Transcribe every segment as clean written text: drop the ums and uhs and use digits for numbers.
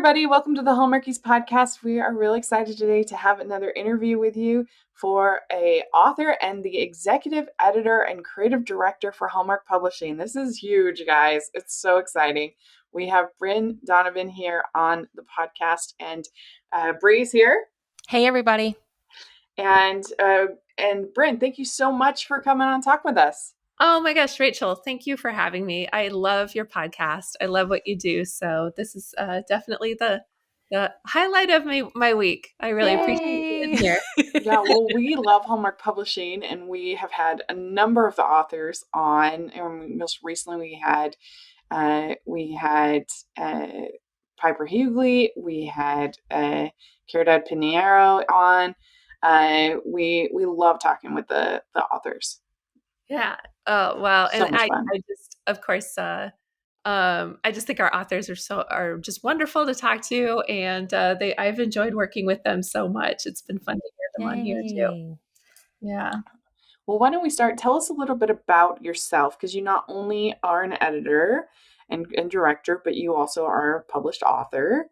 everybody. Welcome to the Hallmarkies podcast. We are really excited today to have another interview with you for a author and the executive editor and creative director for Hallmark Publishing. This is huge, guys. It's so exciting. We have Bryn Donovan here on the podcast, and Bree's here. Hey, everybody. And Bryn, thank you so much for coming on and talk with us. Oh my gosh, Rachel, thank you for having me. I love your podcast. I love what you do. So this is definitely the highlight of my week. I really appreciate being here. Yeah, well, we love Hallmark Publishing, and we have had a number of the authors on. And most recently, we had Piper Hughley, we had Caridad Pinheiro on. We love talking with the authors. Yeah. Oh, wow. So And much fun. I just, of course, I just think our authors are just wonderful to talk to, and I've enjoyed working with them so much. It's been fun to hear them on here too. Yeah. Well, why don't we start? Tell us a little bit about yourself, because you not only are an editor and director, but you also are a published author.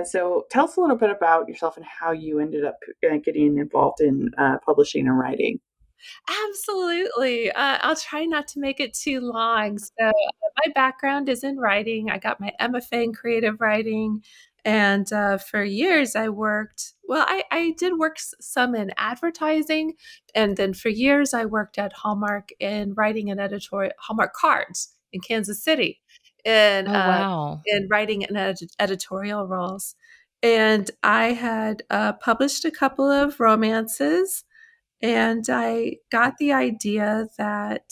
So tell us a little bit about yourself and how you ended up getting involved in publishing and writing. Absolutely. I'll try not to make it too long. So my background is in writing. I got my MFA in creative writing. And for years I worked, I did work some in advertising. And then for years I worked at Hallmark in writing and editorial, Hallmark Cards in Kansas City, and wow. in writing and editorial roles. And I had published a couple of romances. And I got the idea that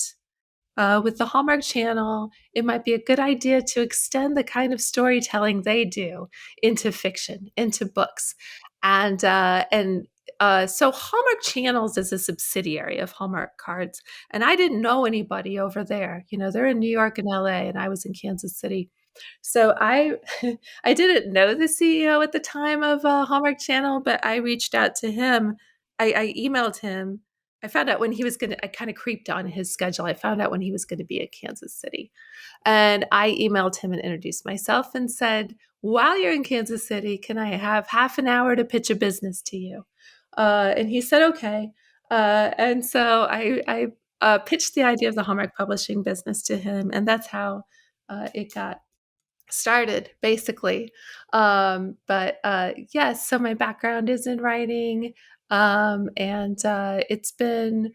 with the Hallmark Channel, it might be a good idea to extend the kind of storytelling they do into fiction, into books. And so Hallmark Channels is a subsidiary of Hallmark Cards. And I didn't know anybody over there. You know, they're in New York and LA, and I was in Kansas City. So I I didn't know the CEO at the time of Hallmark Channel, but I reached out to him. I emailed him. I found out when he was I kind of creeped on his schedule. I found out when he was going to be in Kansas City. And I emailed him and introduced myself and said, while you're in Kansas City, can I have half an hour to pitch a business to you? And he said, okay. And so I pitched the idea of the Hallmark publishing business to him. And that's how it got started, basically. But yes, so my background is in writing. And it's been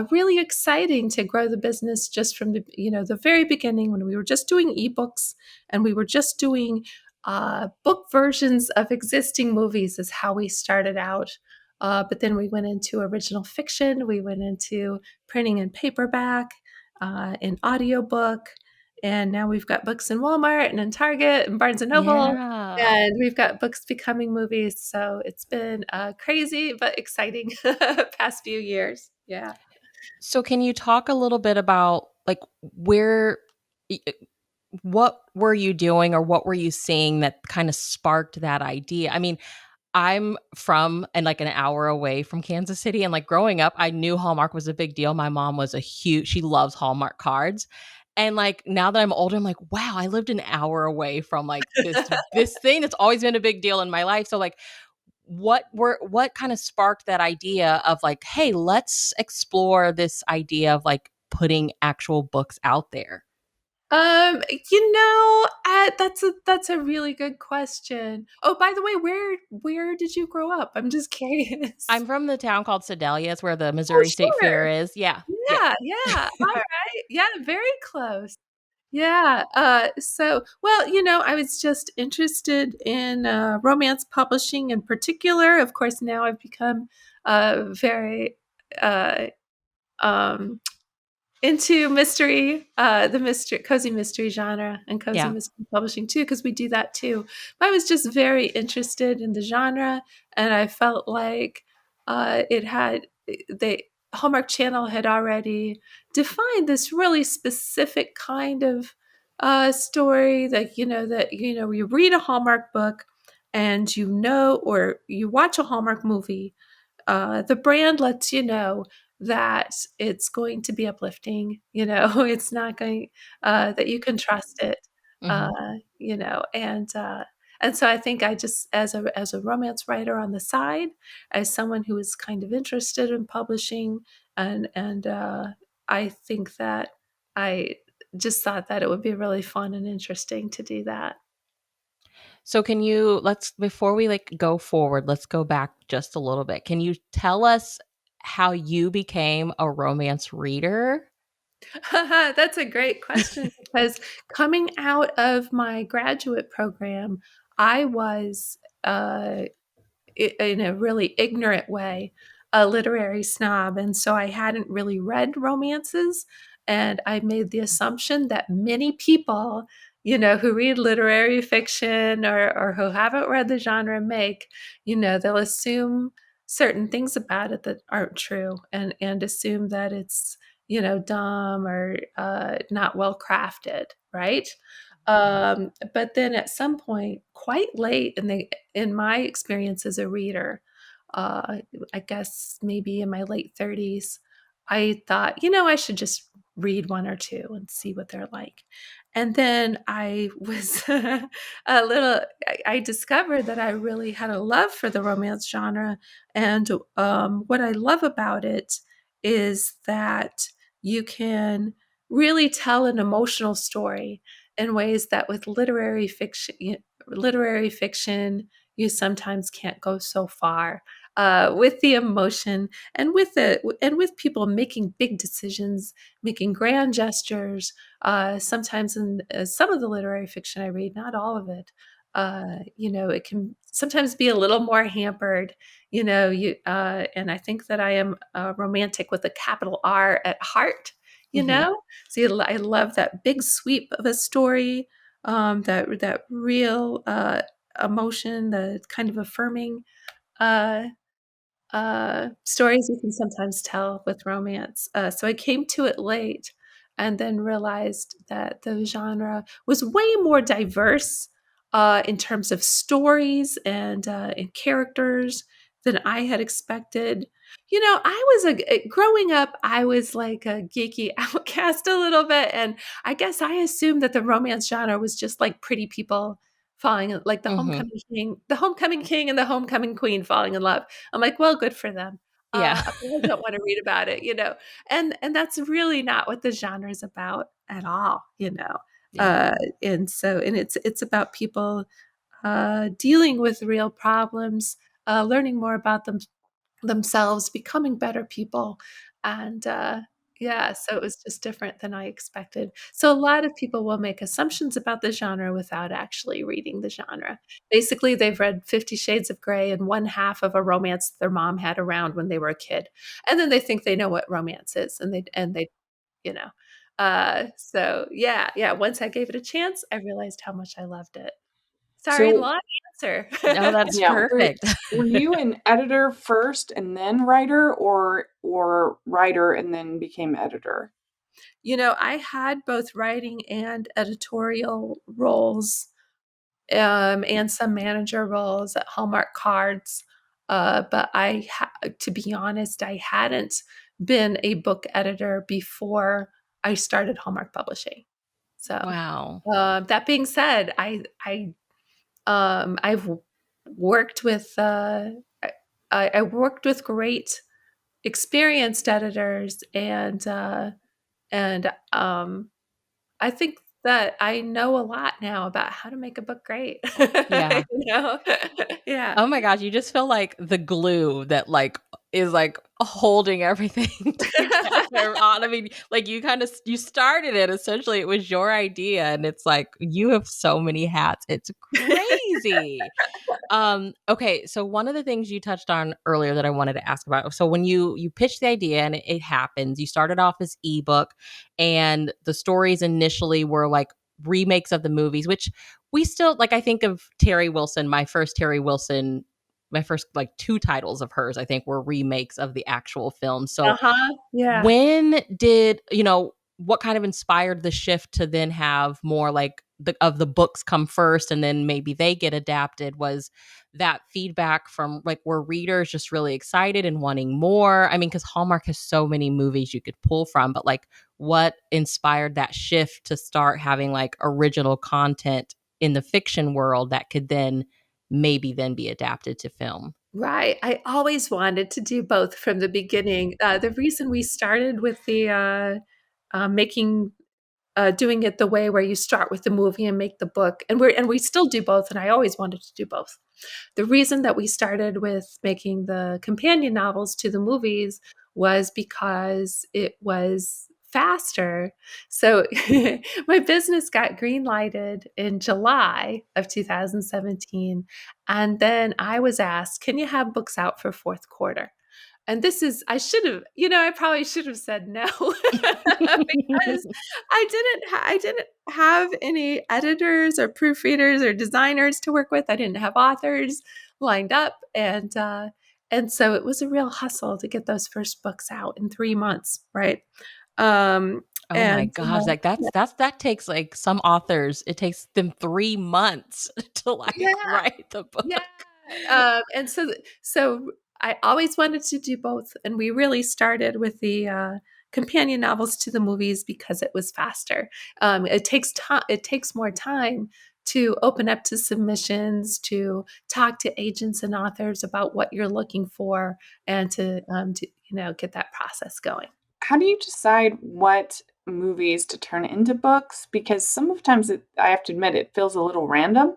really exciting to grow the business just from the very beginning, when we were just doing ebooks and we were just doing book versions of existing movies is how we started out. But then we went into original fiction, we went into printing in paperback, in audiobook. And now we've got books in Walmart and in Target and Barnes and Noble, and we've got books becoming movies. So it's been crazy but exciting past few years. Yeah. So can you talk a little bit about what were you doing or what were you seeing that kind of sparked that idea? I mean, I'm from and like an hour away from Kansas City, and like growing up, I knew Hallmark was a big deal. My mom was she loves Hallmark cards. And like now that I'm older, I'm like, wow, I lived an hour away from like this thing that's always been a big deal in my life. So like what kind of sparked that idea of like, hey, let's explore this idea of like putting actual books out there? That's a really good question. Oh, by the way, where did you grow up? I'm just curious. I'm from the town called Sedalia. It's where the Missouri State Fair is. Yeah. Yeah. All right. Yeah, very close. Yeah. I was just interested in romance publishing in particular. Of course, now I've become very into mystery, cozy mystery genre and cozy mystery publishing too, because we do that too. But I was just very interested in the genre, and I felt like Hallmark Channel had already defined this really specific kind of story that you read a Hallmark book and or you watch a Hallmark movie. The brand lets you know that it's going to be uplifting, it's not going, that you can trust it, Mm-hmm. and And so I think I just, as a romance writer on the side, as someone who is kind of interested in publishing, and I think that I just thought that it would be really fun and interesting to do that. So can you before we like go forward, let's go back just a little bit. Can you tell us how you became a romance reader? That's a great question because coming out of my graduate program, I was in a really ignorant way, a literary snob. And so I hadn't really read romances. And I made the assumption that many people, who read literary fiction or who haven't read the genre make, they'll assume certain things about it that aren't true and assume that it's, dumb or not well crafted, right? But then at some point, quite late in my experience as a reader, uh, I guess maybe in my late 30s, I thought, I should just read one or two and see what they're like. And then I was I discovered that I really had a love for the romance genre. And what I love about it is that you can really tell an emotional story in ways that with literary fiction, you sometimes can't go so far with the emotion and with people making big decisions, making grand gestures. Sometimes in some of the literary fiction I read, not all of it. It can sometimes be a little more hampered. And I think that I am romantic with a capital R at heart. You Mhm. know, See, I love that big sweep of a story, that real emotion, the kind of affirming uh, stories you can sometimes tell with romance. So I came to it late and then realized that the genre was way more diverse in terms of stories and characters than I had expected. Growing up, I was like a geeky outcast a little bit, and I guess I assumed that the romance genre was just like pretty people falling, like Mhm. the homecoming king and the homecoming queen falling in love. I'm like, well, good for them. Yeah. But I don't want to read about it. And that's really not what the genre is about at all. Yeah. Uh, and it's about people dealing with real problems, learning more about themselves, becoming better people. And yeah, so it was just different than I expected. So a lot of people will make assumptions about the genre without actually reading the genre. Basically, they've read 50 Shades of Grey and one half of a romance their mom had around when they were a kid. And then they think they know what romance is and they, you know. So yeah, yeah, once I gave it a chance, I realized how much I loved it. Sorry, So, long answer. No, that's yeah, perfect. were you an editor first and then writer, or writer and then became editor? I had both writing and editorial roles, and some manager roles at Hallmark Cards. But to be honest, I hadn't been a book editor before I started Hallmark Publishing. So, Wow. that being said, I've worked with I worked with great experienced editors and I think that I know a lot now about how to make a book great. Yeah. You know? Yeah. Oh my gosh, you just feel like the glue that like is like holding everything together. I mean, like you started it essentially. It was your idea, and it's like you have so many hats. It's crazy. Okay, so one of the things you touched on earlier that I wanted to ask about. So when you pitched the idea and it happens, you started off as ebook, and the stories initially were like remakes of the movies, which we still like. I think of Terry Wilson, my first like two titles of hers, I think, were remakes of the actual film. So Uh-huh. Yeah. when did what kind of inspired the shift to then have more like the books come first and then maybe they get adapted? Was that feedback from like were readers just really excited and wanting more? I mean, because Hallmark has so many movies you could pull from, but like what inspired that shift to start having like original content in the fiction world that could then maybe then be adapted to film. Right. I always wanted to do both from the beginning. The reason we started with the making doing it the way where you start with the movie and make the book, and we still do both, and I always wanted to do both. The reason that we started with making the companion novels to the movies was because it was faster. So my business got greenlighted in July of 2017. And then I was asked, can you have books out for fourth quarter? And this is, I should have, I probably should have said no because I didn't have any editors or proofreaders or designers to work with. I didn't have authors lined up, and so it was a real hustle to get those first books out in 3 months, right? Um, Oh my and gosh, like that takes like some authors, it takes them 3 months to yeah, like write the yeah. book. And so I always wanted to do both, and we really started with the companion novels to the movies because it was faster. It takes time. It takes more time to open up to submissions, to talk to agents and authors about what you're looking for, and to get that process going. How do you decide what movies to turn into books? Because sometimes I have to admit, it feels a little random.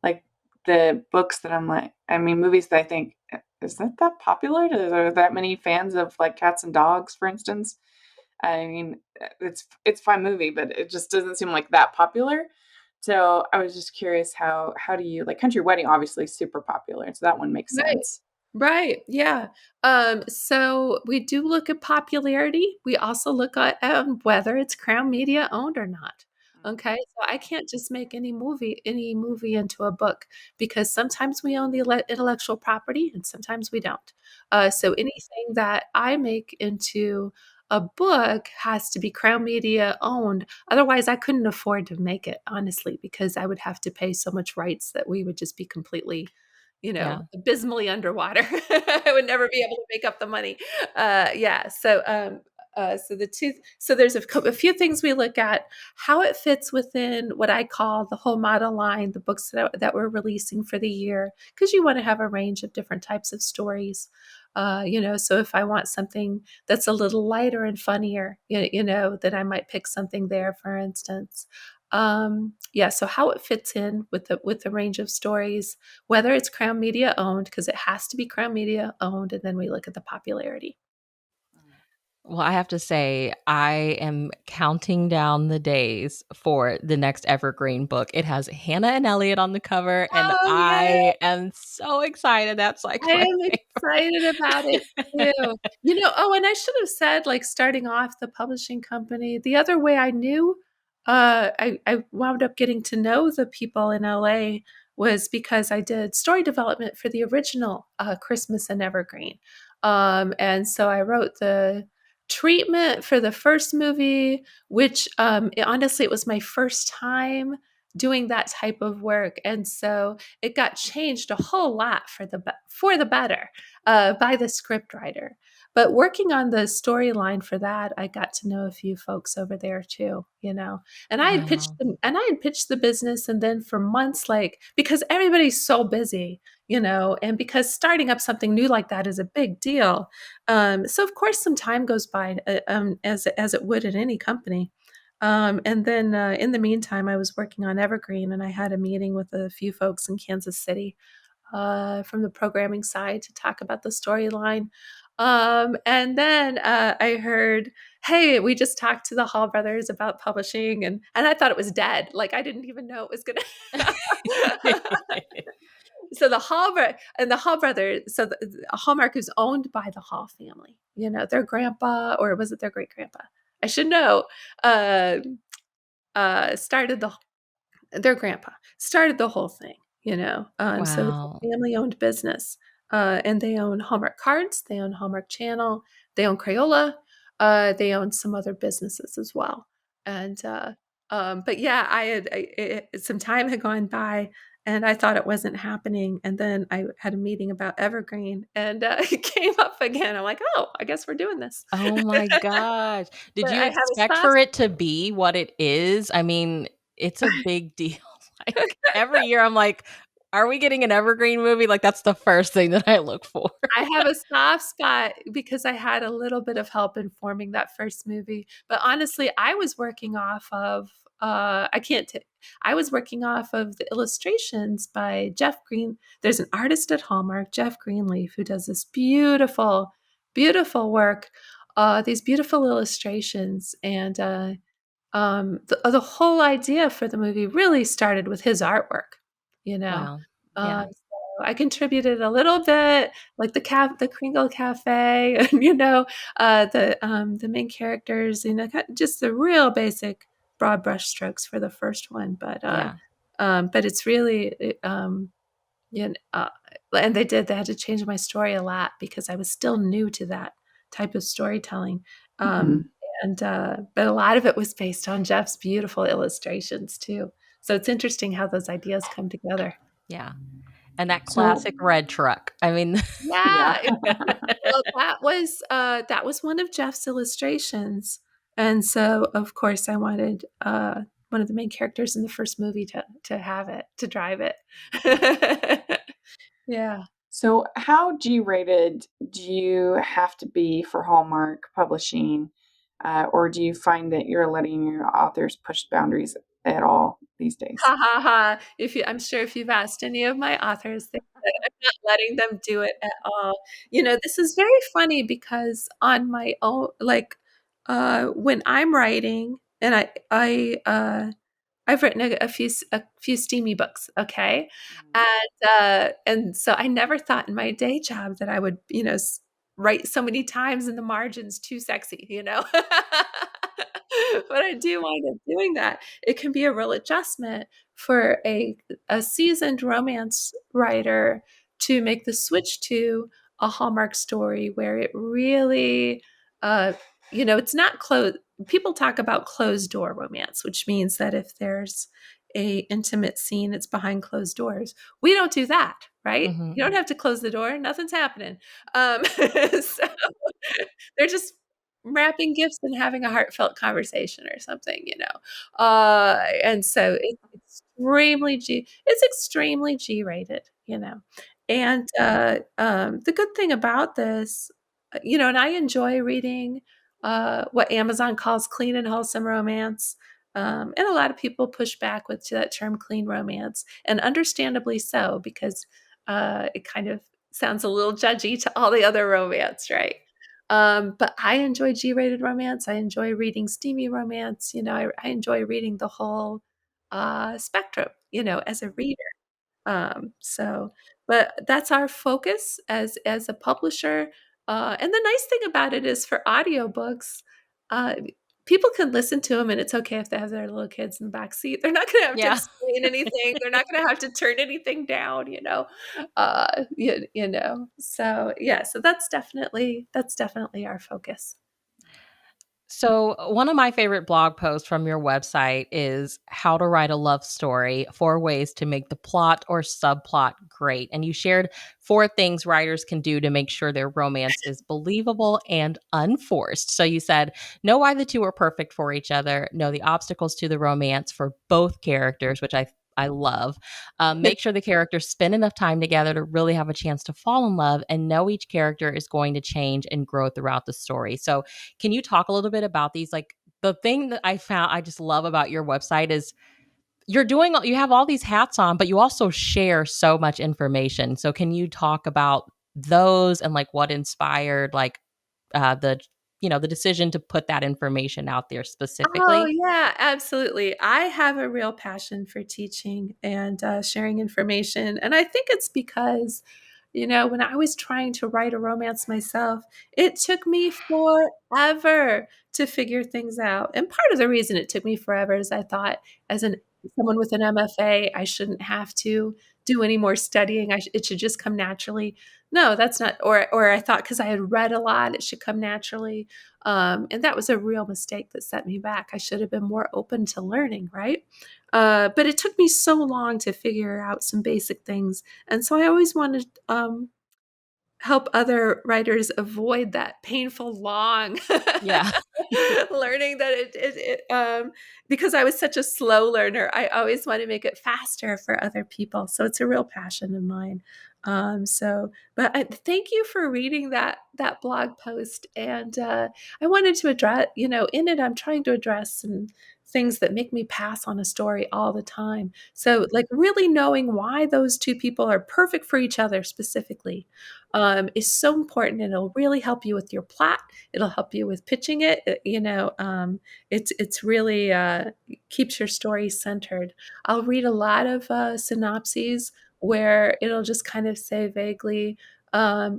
Like the books that I'm like, I mean, movies that I think, is that popular? Are there that many fans of like Cats and Dogs, for instance? I mean, it's a fine movie, but it just doesn't seem like that popular. So I was just curious, how do you like Country Wedding? Obviously, super popular, so that one makes Right. sense. Right. Yeah. So we do look at popularity. We also look at whether it's Crown Media owned or not. Okay. So I can't just make any movie into a book because sometimes we own the intellectual property and sometimes we don't. So anything that I make into a book has to be Crown Media owned. Otherwise, I couldn't afford to make it, honestly, because I would have to pay so much rights that we would just be completely Yeah. abysmally underwater. I would never be able to make up the money. Yeah. So there's a few things we look at: how it fits within what I call the whole model line, the books that we're releasing for the year, because you want to have a range of different types of stories. So if I want something that's a little lighter and funnier, then I might pick something there, for instance. Yeah, so how it fits in with the range of stories, whether it's Crown Media owned, because it has to be Crown Media owned, and then we look at the popularity. Well, I have to say, I am counting down the days for the next Evergreen book. It has Hannah and Elliot on the cover, and Oh, yeah. I am so excited. That's like I my am excited about it too. And I should have said, like, starting off the publishing company, the other way I knew, I wound up getting to know the people in LA was because I did story development for the original Christmas and Evergreen. And so I wrote the treatment for the first movie, which honestly, it was my first time doing that type of work. And so it got changed a whole lot for the better by the scriptwriter. But working on the storyline for that, I got to know a few folks over there too, And I had pitched Wow. them, and I had pitched the business, and then for months, like, because everybody's so busy, and because starting up something new like that is a big deal. So of course, some time goes by, as it would in any company. And then in the meantime, I was working on Evergreen, and I had a meeting with a few folks in Kansas City from the programming side to talk about the storyline. And then I heard, hey, we just talked to the Hall brothers about publishing, and I thought it was dead. Like, I didn't even know it was gonna. So the Hall brothers, so Hallmark is owned by the Hall family. Their grandpa, or was it their great grandpa? I should know. Uh, Started their grandpa started the whole thing. So it's Wow. a family owned business, and they own Hallmark Cards, they own Hallmark Channel, they own Crayola, they own some other businesses as well. And but yeah, some time had gone by, and I thought it wasn't happening. And then I had a meeting about Evergreen, and it came up again. I'm like, oh, I guess we're doing this. Oh my gosh. Did But you I have a expect spot. for it to be what it is? I mean, it's a big deal. Like every year I'm like, are we getting an Evergreen movie? Like that's the first thing that I look for. I have a soft spot because I had a little bit of help in forming that first movie. But honestly, I was working off of I was working off of the illustrations by Jeff Green. There's an artist at Hallmark, Jeff Greenleaf, who does this beautiful, beautiful work, these beautiful illustrations. And the whole idea for the movie really started with his artwork, you know. Wow. Yeah. So I contributed a little bit, like the Kringle Cafe, and the main characters, just the real basic broad brush strokes for the first one. Yeah. But it's really, you know, and they had to change my story a lot because I was still new to that type of storytelling. Mhm. But a lot of it was based on Jeff's beautiful illustrations too. So it's interesting how those ideas come together. Yeah. And that So, classic red truck. I mean, Yeah. yeah. Well, that was one of Jeff's illustrations. And so of course I wanted one of the main characters in the first movie to have it, to drive it. Yeah. So, how G-rated do you have to be for Hallmark Publishing, or do you find that you're letting your authors push boundaries at all these days? Ha ha ha. I'm sure if you've asked any of my authors, they said I'm not letting them do it at all. This is very funny because on my own, like, when I'm writing, and I've written a few steamy books, okay? Mhm. And so I never thought in my day job that I would, write so many times in the margins too sexy, you know? But I do wind up doing that. It can be a real adjustment for a seasoned romance writer to make the switch to a Hallmark story where it really, uh, it's not closed. People talk about closed door romance, which means that if there's a intimate scene, it's behind closed doors. We don't do that, right? mhm. You don't have to close the door. Nothing's happening. So they're just wrapping gifts and having a heartfelt conversation or something. And so it's extremely G rated. And the good thing about this, and I enjoy reading what Amazon calls clean and wholesome romance. And a lot of people push back with that term clean romance, and understandably so, because it kind of sounds a little judgy to all the other romance, right? But I enjoy G-rated romance. I enjoy reading steamy romance. I enjoy reading the whole spectrum, as a reader. So, but that's our focus as a publisher. And the nice thing about it is for audiobooks, uh, people can listen to them, and it's okay if they have their little kids in the back seat. They're not going to have to Yeah. explain anything. They're not going to have to turn anything down. So yeah, so that's definitely our focus. So, one of my favorite blog posts from your website is how to write a love story, 4 ways to make the plot or subplot great. And you shared 4 things writers can do to make sure their romance is believable and unforced. So, you said, know why the two are perfect for each other, know the obstacles to the romance for both characters, which I love. Make sure the characters spend enough time together to really have a chance to fall in love and know each character is going to change and grow throughout the story. So, can you talk a little bit about these? Like the thing that I just love about your website is you have all these hats on, but you also share so much information. So can you talk about those and like what inspired like the the decision to put that information out there Oh, specifically? yeah, absolutely. I have a real passion for teaching and sharing information. And I think it's because, when I was trying to write a romance myself, it took me forever to figure things out. And part of the reason it took me forever is I thought, as someone with an MFA, I shouldn't have to do any more studying. It should just come naturally. No, that's not. Or I thought because I had read a lot, it should come naturally. And that was a real mistake that set me back. I should have been more open to learning, right? But it took me so long to figure out some basic things. And so I always wanted help other writers avoid that painful long Yeah. learning that because I was such a slow learner, I always want to make it faster for other people. So it's a real passion of mine. But thank you for reading that blog post. And I wanted to address, in it, I'm trying to address some things that make me pass on a story all the time. So, like, really knowing why those two people are perfect for each other specifically is so important. And it'll really help you with your plot. It'll help you with pitching it. It's really keeps your story centered. I'll read a lot of synopses where it'll just kind of say vaguely,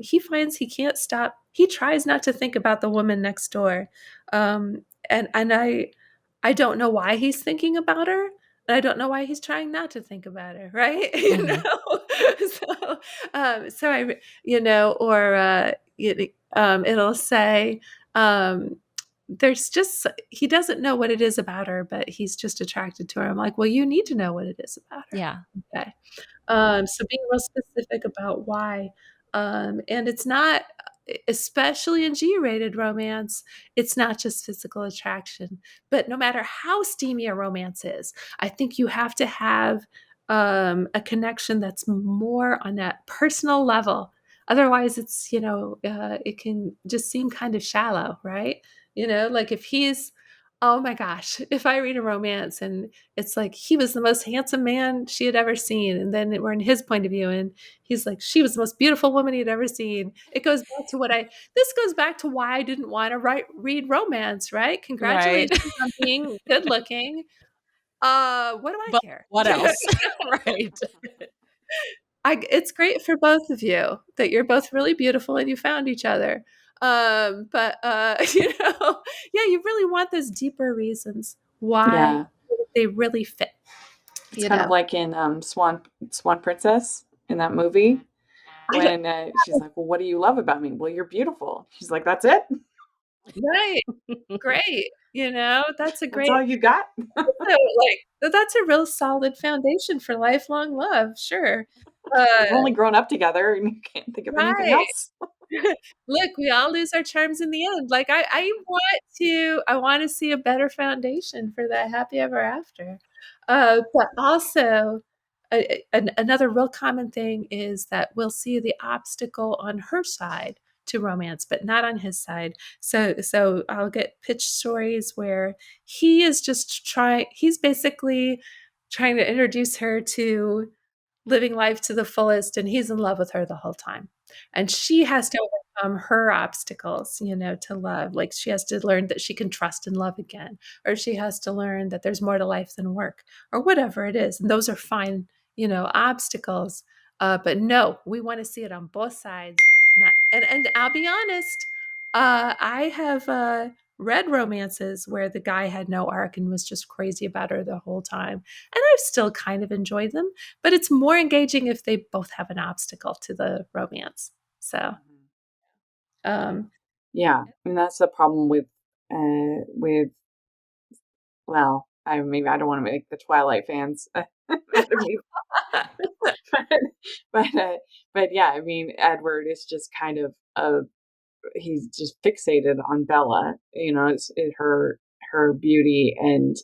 he finds he can't stop. He tries not to think about the woman next door, and I don't know why he's thinking about her. And I don't know why he's trying not to think about her, right? Mhm. So or it'll say, there's just he doesn't know what it is about her, but he's just attracted to her. I'm like, well, you need to know what it is about her. Yeah. Okay. So being real specific about why. And it's not, especially in G-rated romance, it's not just physical attraction. But no matter how steamy a romance is, I think you have to have a connection that's more on that personal level. Otherwise, it can just seem kind of shallow, right? Like if he's, oh my gosh, if I read a romance and it's like he was the most handsome man she had ever seen, and then we're in his point of view, and he's like, she was the most beautiful woman he'd ever seen. It goes back to this goes back to why I didn't want to read romance, right? Right. Congratulations on being good looking. What do I But care? what else? Right. It's great for both of you that you're both really beautiful and you found each other. But yeah, you really want those deeper reasons why Yeah. they really fit. It's kind of like in Swan Princess in that movie I don't, when she's like, "Well, what do you love about me?" "Well, you're beautiful." She's like, "That's it? right, great. That's a That's great, all you got?" that's a real solid foundation for lifelong love. Sure. Uh, You've only grown up together and you can't think of anything right. else. Look, we all lose our charms in the end. Like I want to see a better foundation for that happy ever after. But also, another real common thing is that we'll see the obstacle on her side to romance, but not on his side. So I'll get pitched stories where he's basically trying to introduce her to living life to the fullest, and he's in love with her the whole time, and she has to overcome her obstacles, to love. Like she has to learn that she can trust and love again, or she has to learn that there's more to life than work, or whatever it is. And those are fine, obstacles. But no, we want to see it on both sides. Not and I'll be honest, I have read romances where the guy had no arc and was just crazy about her the whole time, and I've still kind of enjoyed them, but it's more engaging if they both have an obstacle to the romance. So, um, Yeah, and that's the problem with well, I don't want to make the Twilight fans mad at me, but but, uh, but yeah, I mean, Edward is just kind of he's just fixated on Bella. Her beauty, and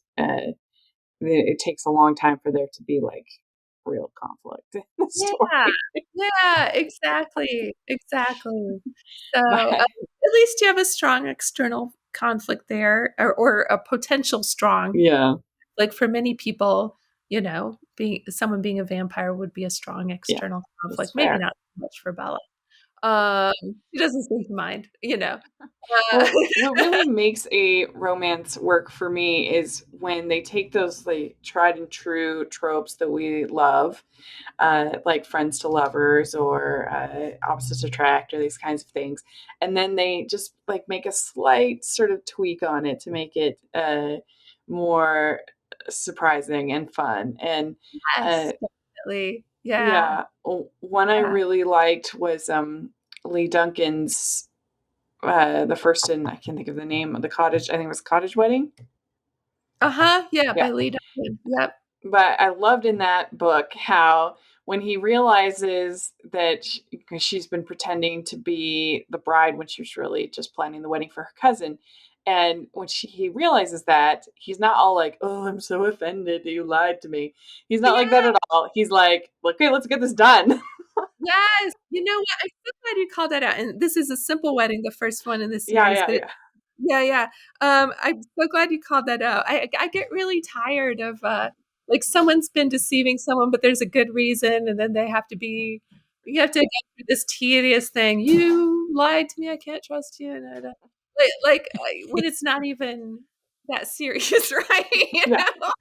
it takes a long time for there to be like real conflict in the yeah, story. yeah, exactly, exactly. So, But at least you have a strong external conflict there, or a potential strong. yeah, Like for many people, being a vampire would be a strong yeah, external that's conflict. Maybe fair. not so much for Bella. Um, she doesn't seem to mind. Uh, Well, what really makes a romance work for me is when they take those like tried and true tropes that we love, like friends to lovers or opposites attract or these kinds of things, and then they just like make a slight sort of tweak on it to make it more surprising and fun. And yes, uh, definitely. Yeah. yeah, one I Yeah. really liked was Lee Duncan's the first in I can't think of the name of the cottage. I think it was Cottage Wedding. Uh-huh. Yeah, Yeah, by Lee Donovan. Yep. but I loved in that book how when he realizes that she's been pretending to be the bride when she was really just planning the wedding for her cousin. And when he realizes that, he's not all like, "Oh, I'm so offended that you lied to me." He's not like that Yeah. at all. He's like, "Okay, let's get this done." Yes. You know what? I'm so glad you called that out, and this is a simple wedding, the first one in the Yeah, series, yeah, but yeah. yeah, yeah. I'm so glad you called that out. I get really tired of, like, someone's been deceiving someone, but there's a good reason, and then you have to go through this tedious thing. "You lied to me, I can't trust you," when it's not even that serious, right? You Yeah. know?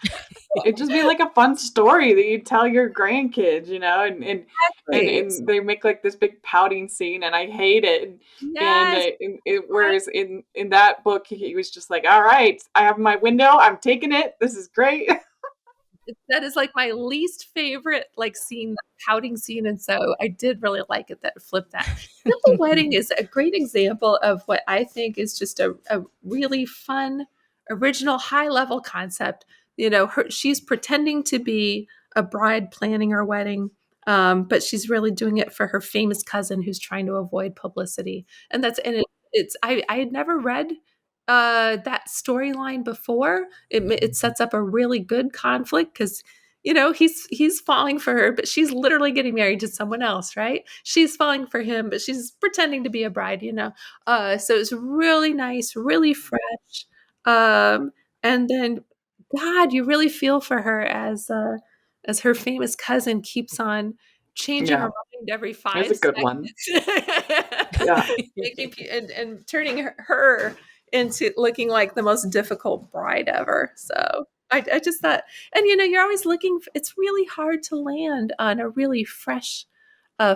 It'd just be like a fun story that you tell your grandkids, Exactly. and they make like this big pouting scene, and I hate it. Yes, right? Whereas in that book, he was just like, "All right, I have my window. I'm taking it. This is great." That is, like, my least favorite, like, scene, the pouting scene, and so I did really like it that flipped that. Simple Wedding is a great example of what I think is just a really fun, original, high-level concept. She's pretending to be a bride planning her wedding, but she's really doing it for her famous cousin who's trying to avoid publicity, and it's I had never read, that storyline before. It sets up a really good conflict because he's falling for her, but she's literally getting married to someone else, right? She's falling for him, but she's pretending to be a bride. So it's really nice, really fresh. Um, and then, God, you really feel for her as her famous cousin keeps on changing her Yeah, mind every it's five a good one. seconds. Yeah, And turning her into looking like the most difficult bride ever. So I just thought, and you're always looking. It's really hard to land on a really fresh,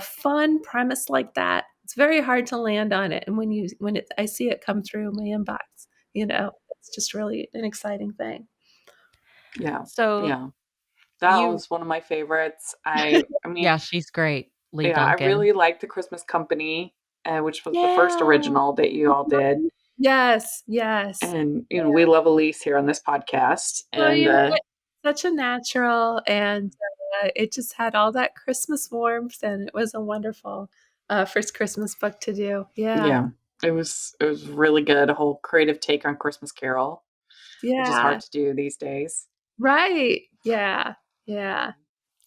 fun premise like that. It's very hard to land on it. And I see it come through my inbox, it's just really an exciting thing. yeah, So yeah. That you was one of my favorites. I mean, yeah, she's great, Lee yeah, I Duncan. really liked The Christmas Company, which was the first Yeah. original that you all did. Yes, yes. And we love Elise here on this podcast. Well, And what? Such a natural, and it just had all that Christmas warmth, and it was a wonderful first Christmas book to do. Yeah, yeah, it was really good. A whole creative take on Christmas Carol, which is yeah, hard to do these days. right. Yeah, yeah.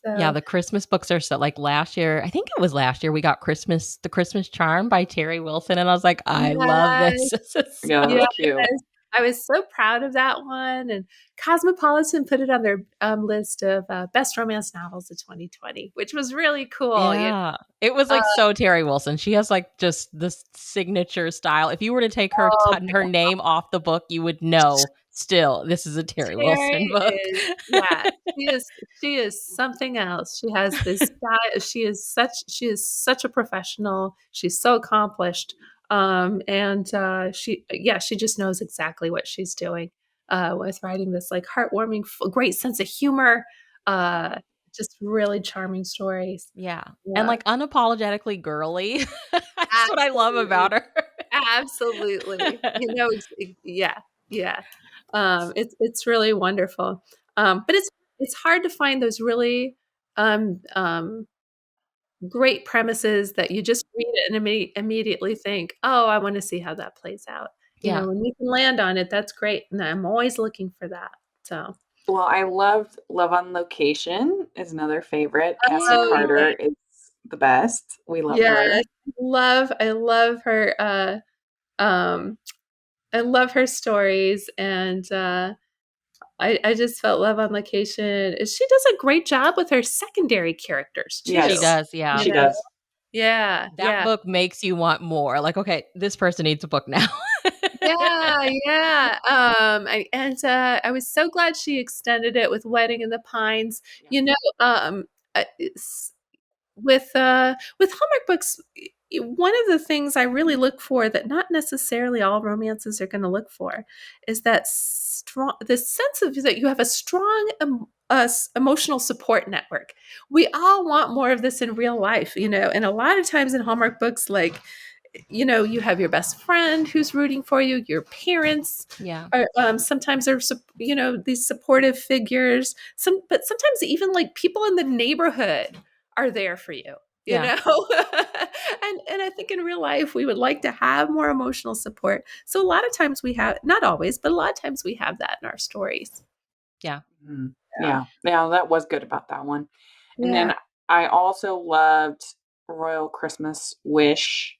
Yeah, So the Christmas books are so like last year, I think it was last year we got The Christmas Charm by Terry Wilson and I was like, "I love this." yes, This is Yeah, that so was yes. cute. I was so proud of that one, and Cosmopolitan put it on their list of best romance novels of 2020, which was really cool. yeah. It was, like, so Terry Wilson. She has, like, just this signature style. If you were to take Oh her name off the book, you would know still this is a Terry Wilson Terry book. is yeah, she is something else. She has this style. She is such a professional. She's so accomplished. And she just knows exactly what she's doing with writing this like heartwarming, great sense of humor, uh, just really charming stories. Yeah, and, Yeah, like, unapologetically girly. That's what I love absolutely. about her. Absolutely. Yeah, yeah. It's really wonderful. But it's hard to find those really, um, um, great premises that you just read it and immediately think, "Oh, I wanna see how that plays out." Yeah. When you can land on it, that's great, and I'm always looking for that. So Well, I loved Love on Location is another favorite. Cassie oh, yeah. Carter is the best. We love Yes. her. I love her, um I love her stories, and, I just felt Love on Location she does a great job with her secondary characters She too, Yes, does, yeah. you she know? does. Yeah, That yeah. book makes you want more. Like, "Okay, this person needs a book now." Yeah, yeah, I was so glad she extended it with Wedding in the Pines. Yeah. It's with Hallmark books, one of the things I really look for that not necessarily all romances are going to look for is that the sense of that you have a strong emotional support network. We all want more of this in real life, and a lot of times in Hallmark books, like you have your best friend who's rooting for you, your parents Yeah. are sometimes are these supportive figures, but sometimes even like people in the neighborhood are there for you, you Yeah. know? And I think in real life, we would like to have more emotional support. So a lot of times we have, not always, but a lot of times we have that in our stories. Yeah. Mhm. Yeah. Yeah, that was good about that one. And Yeah. then I also loved Royal Christmas Wish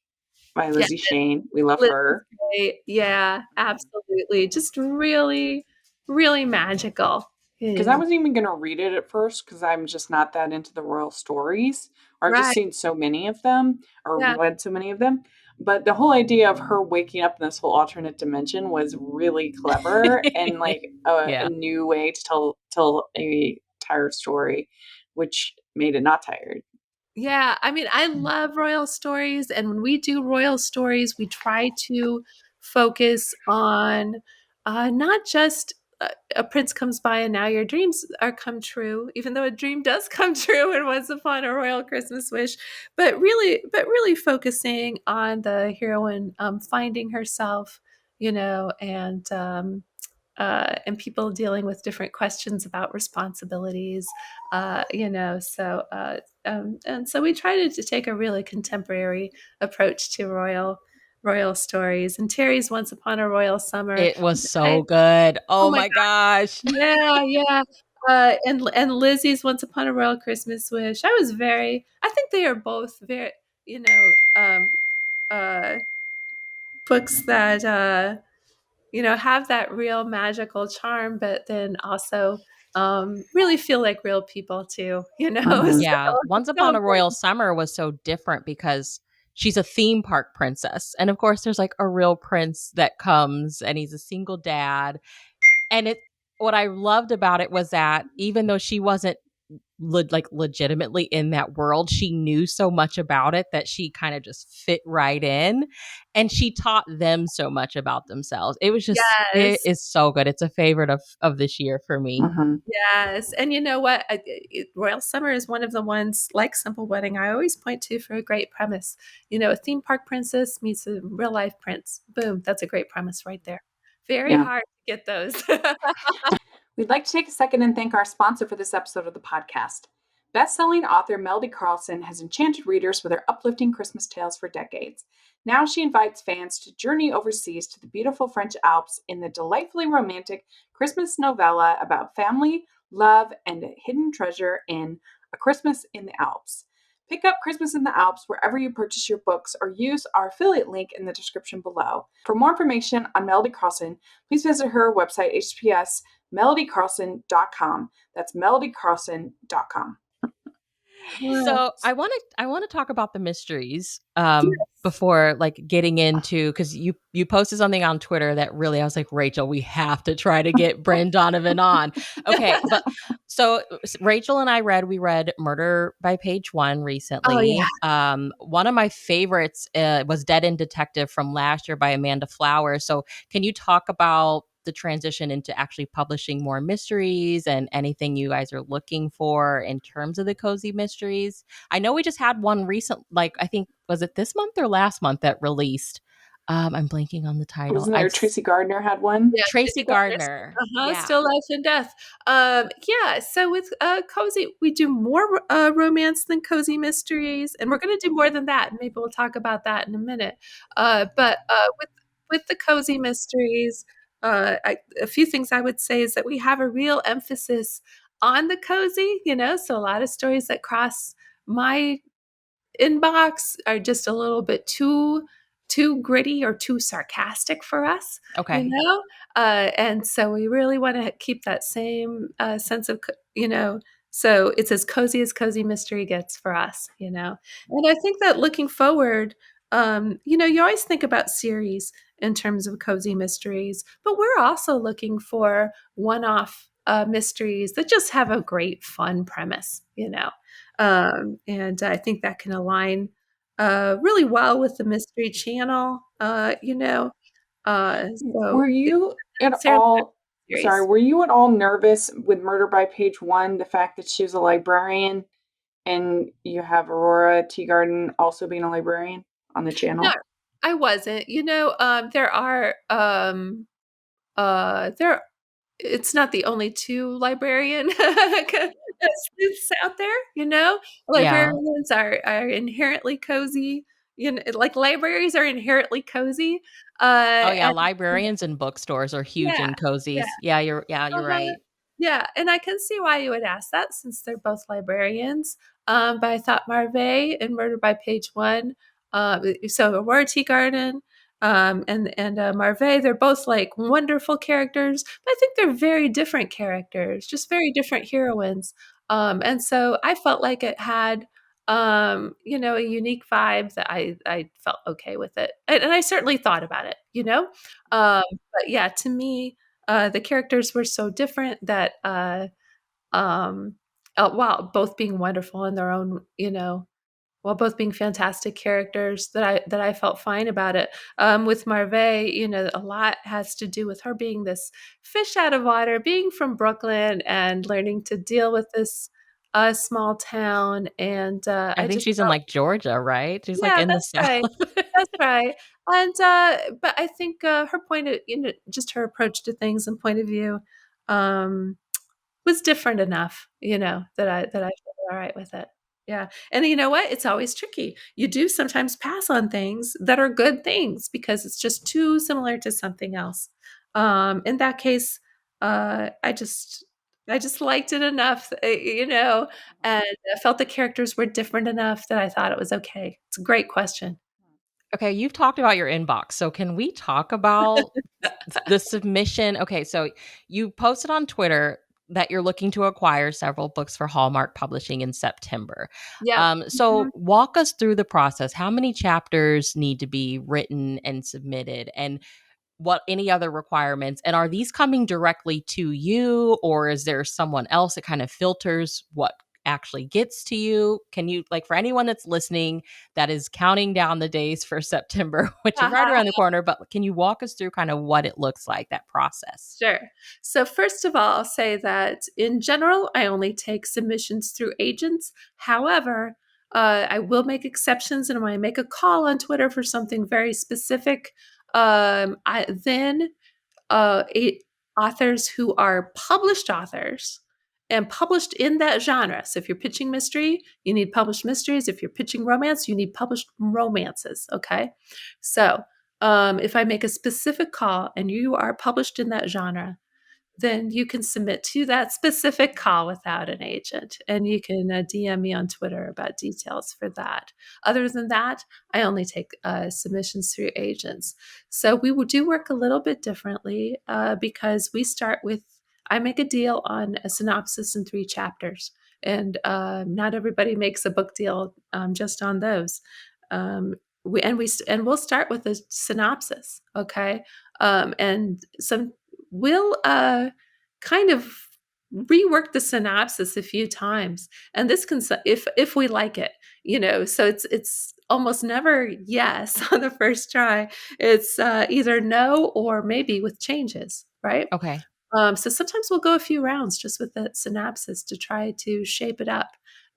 by Yeah. Lizzie Shane. We love Liz is her. great. Yeah, Mhm. absolutely. Just really, really magical. Because I Mm. wasn't even gonna read it at first because I'm just not that into the royal stories, or I've just Right. seen so many of them or Yeah. read so many of them. But the whole idea of her waking up in this whole alternate dimension was really clever and like a Yeah. new way to tell a tired story, which made it not tired. Yeah, I mean, I love royal stories, and when we do royal stories, we try to focus on not just a prince comes by and now your dreams are come true, even though a dream does come true and once upon a royal Christmas wish, but really focusing on the heroine finding herself, and people dealing with different questions about responsibilities, and so we try to take a really contemporary approach to royal stories. And Terry's Once Upon a Royal Summer, It was I, so good. oh Oh my my gosh. God, yeah, yeah. And Lizzie's Once Upon a Royal Christmas Wish. I think they are both very, you know, uh, books that have that real magical charm, but then also really feel like real people too, Mhm. Yeah, So Once it's so Upon a Royal important. Summer was so different because she's a theme park princess. And of course, there's like a real prince that comes and he's a single dad. And what I loved about it was that even though she wasn't legitimately in that world, she knew so much about it that she kind of just fit right in, and she taught them so much about themselves. It Yes. is so good. It's a favorite of this year for me. Mhm. Yes. And you know what? Royal Summer is one of the ones, like Simple Wedding, I always point to for a great premise. A theme park princess meets a real life prince. Boom. That's a great premise right there. Very Yeah. hard to get those. We'd like to take a second and thank our sponsor for this episode of the podcast. Best-selling author Melody Carlson has enchanted readers with her uplifting Christmas tales for decades. Now she invites fans to journey overseas to the beautiful French Alps in the delightfully romantic Christmas novella about family, love, and a hidden treasure in A Christmas in the Alps. Pick up Christmas in the Alps wherever you purchase your books or use our affiliate link in the description below. For more information on Melody Carlson, please visit her website, https melodycarlson.com. That's melodycarlson.com. Yeah. So I want to talk about the mysteries Yes. before like getting into, because you posted something on Twitter that really I was like, Rachel, we have to try to get Bryn Donovan on. Okay, but so Rachel and we read Murder by Page One Oh, yeah. recently. One of my favorites was Dead End Detective from last year by Amanda Flowers. So can you talk about the transition into actually publishing more mysteries and anything you guys are looking for in terms of the cozy mysteries? I know we just had one recent, like I think was it this month or last month that released? I'm blanking on the title. Wasn't there Tracy Gardner had one? Yeah, Tracy Tracy Gardner's Gardner. Yeah. Still Life and Death. Yeah, so with cozy, we do more romance than cozy mysteries, and we're going to do more than that. Maybe we'll talk about that in a minute. But with the cozy mysteries, a few things I would say is that we have a real emphasis on the cozy. So a lot of stories that cross my inbox are just a little bit too gritty or too sarcastic for us, you Okay. know? And so we really want to keep that same sense of, so it's as cozy mystery gets for us. And I think that looking forward, you always think about series in terms of cozy mysteries, but we're also looking for one-off mysteries that just have a great, fun premise. And I think that can align really well with the Mystery Channel. So Were it's you not at necessarily all a sorry, series. were you at all nervous with Murder by Page One, the fact that she was a librarian and you have Aurora Teagarden also being a librarian on the No, channel? I wasn't. There are it's not the only two librarian sleuths out there, you know? Yeah. Librarians are inherently cozy, like libraries are inherently cozy. Oh, yeah, And librarians and bookstores are huge yeah, in yeah. cozies. Yeah, you're Uh-huh. right. Yeah, and I can see why you would ask that since they're both librarians. But I thought Marve in Murder by Page One, so Aurora Tea Garden, and Marve, they're both like wonderful characters, but I think they're very different characters, just very different heroines. And so I felt like it had, a unique vibe that I felt okay with it, and I certainly thought about it, but yeah, to me, the characters were so different that um while both being wonderful in their own, while both being fantastic characters, that I felt fine about it. With Marve, a lot has to do with her being this fish out of water, being from Brooklyn and learning to deal with this small town. And I I think just she's in, felt, like, Georgia, right? She's, like, yeah, in the that's South. right. That's right. And, but I think, her point of, just her approach to things and point of view, um, was different enough, that I felt all right with it. Yeah. And you know what? It's always tricky. You do sometimes pass on things that are good things because it's just too similar to something else. In that case, I just liked it enough, and I felt the characters were different enough that I thought it was okay. It's a great question. Okay, you've talked about your inbox, so can we talk about the submission? Okay, so you posted on Twitter that you're looking to acquire several books for Hallmark Publishing in September. Yep. So Mhm. walk us through the process. How many chapters need to be written and submitted, and what any other requirements? And are these coming directly to you, or is there someone else that kind of filters what actually gets to you? Can you, like, for anyone that's listening that is counting down the days for September, which is right around the corner, but can you walk us through kind of what it looks like, that process? Sure. So, first of all, I'll say that in general, I only take submissions through agents. However, I will make exceptions, and when I make a call on Twitter for something very specific, then uh, a- authors who are published authors and published in that genre. So, if you're pitching mystery, you need published mysteries. If you're pitching romance, you need published romances. Okay. So, if I make a specific call and you are published in that genre, then you can submit to that specific call without an agent. And you can DM me on Twitter about details for that. Other than that, I only take submissions through agents. So we will do work a little bit differently because we start with, I make a deal on a synopsis in 3 chapters. And not everybody makes a book deal just on those. We'll start with a synopsis, okay? And some we'll kind of rework the synopsis a few times, and this can, if we like it, so it's almost never yes on the first try. It's either no or maybe with changes, right? Okay. So sometimes we'll go a few rounds just with the synopsis to try to shape it up,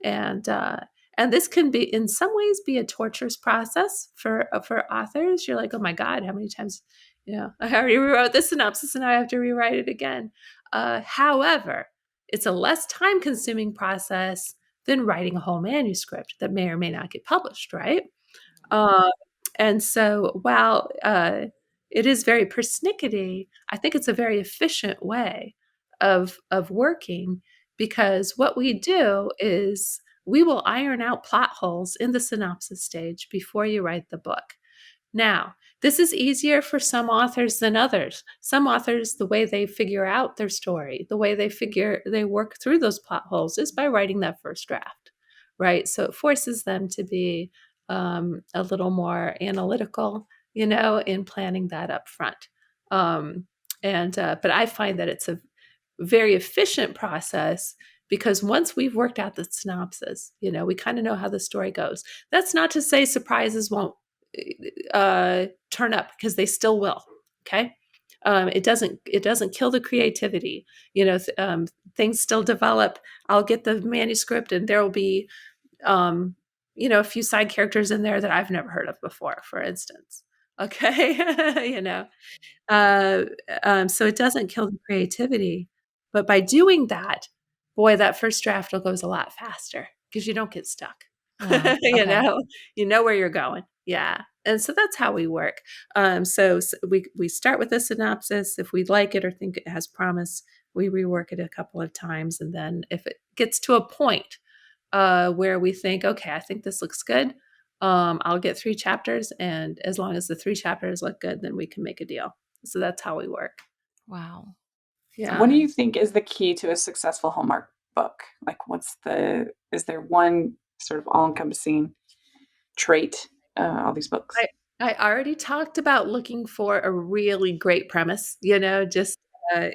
and uh, and this can be, in some ways, be a torturous process for authors. You're like, oh my god, how many times, I already rewrote the synopsis and I have to rewrite it again. However, it's a less time consuming process than writing a whole manuscript that may or may not get published, right? Uh, and so while it is very persnickety, I think it's a very efficient way of working, because what we do is we will iron out plot holes in the synopsis stage before you write the book. Now, this is easier for some authors than others. Some authors, the way they figure out their story, the way they work through those plot holes is by writing that first draft, right? So it forces them to be a little more analytical, in planning that up front. Um, but I find that it's a very efficient process because once we've worked out the synopsis, we kind of know how the story goes. That's not to say surprises won't turn up, because they still will. Okay. It doesn't kill the creativity. Things still develop. I'll get the manuscript and there will be, a few side characters in there that I've never heard of before, for instance. Okay. Uh, so it doesn't kill the creativity. But by doing that, boy, that first draft will goes a lot faster because you don't get stuck. Wow. you Okay. know, you know where you're going. Yeah. And so that's how we work. So we start with a synopsis. If we like it or think it has promise, we rework it a couple of times. And then if it gets to a point where we think, okay, I think this looks good, I'll get 3 chapters. And as long as the 3 chapters look good, then we can make a deal. So that's how we work. Wow. What do Yeah. you think is the key to a successful Hallmark book? Like, is there one sort of all encompassing trait, all these books? I I already talked about looking for a really great premise, just a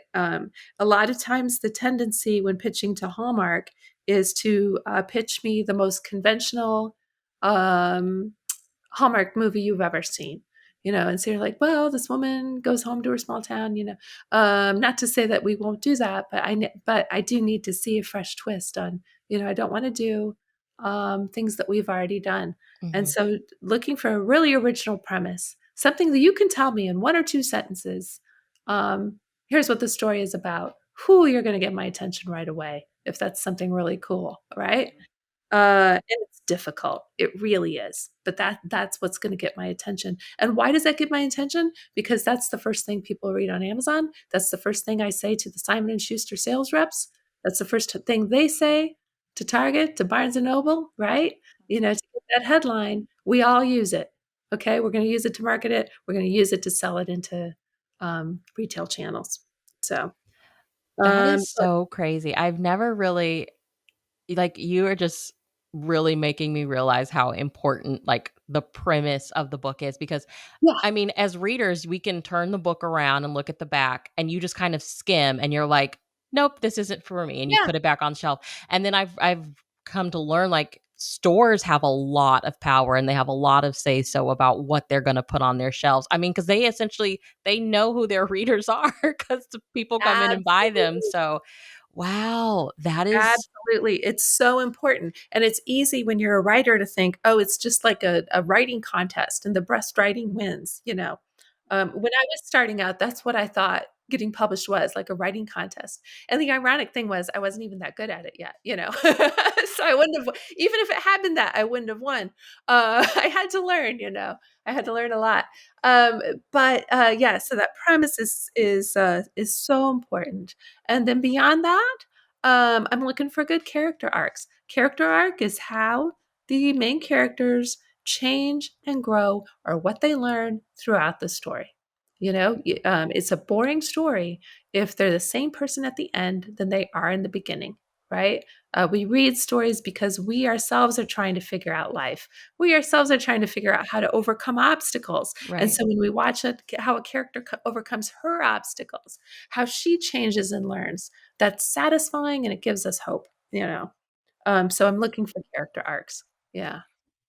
lot of times the tendency when pitching to Hallmark is to pitch me the most conventional um, Hallmark movie you've ever seen. And so you're like, well, this woman goes home to her small town. Not to say that we won't do that, but I do need to see a fresh twist on. I don't want to do things that we've already done. And Mhm. so looking for a really original premise, something that you can tell me in 1 or 2 sentences. Um, Here's what the story is about. Who you're going to get my attention right away if that's something really cool, right? And it's difficult. It really is. But that's what's gonna get my attention. And why does that get my attention? Because that's the first thing people read on Amazon. That's the first thing I say to the Simon& and Schuster sales reps. That's the first thing they say to Target, to Barnes& and Noble, right? To get that headline, we all use it. Okay? We're gonna use it to market it. We're gonna use it to sell it into, retail channels. So, That is so so crazy. I've never really like, you are just really making me realize how important, like, the premise of the book is because yeah, I mean, as readers, we can turn the book around and look at the back, and you just kind of skim, and you're like, "Nope, this isn't for me," and you yeah, put it back on shelf. And then I've come to learn like stores have a lot of power and they have a lot of say so about what they're going to put on their shelves. I mean, because they know who their readers are because the people come in and buy them. absolutely. So, wow, that is Absolutely. It's so important. And it's easy when you're a writer to think, oh, it's just like a writing contest and the best writing wins. When I was starting out, that's what I thought getting published was like a writing contest. And the ironic thing was, I wasn't even that good at it yet. So I wouldn't have, even if it had been that, I wouldn't have won. I had to learn. I had to learn a lot. Um, but yeah, so that premise is so important. And then beyond that, I'm looking for good character arcs. Character arc is how the main characters change and grow or what they learn throughout the story. It's a boring story if they're the same person at the end than they are in the beginning, right? We read stories because we ourselves are trying to figure out life. We ourselves are trying to figure out how to overcome obstacles. And right. so when we watch how a character overcomes her obstacles, how she changes and learns, that's satisfying and it gives us hope. So I'm looking for character arcs. Yeah.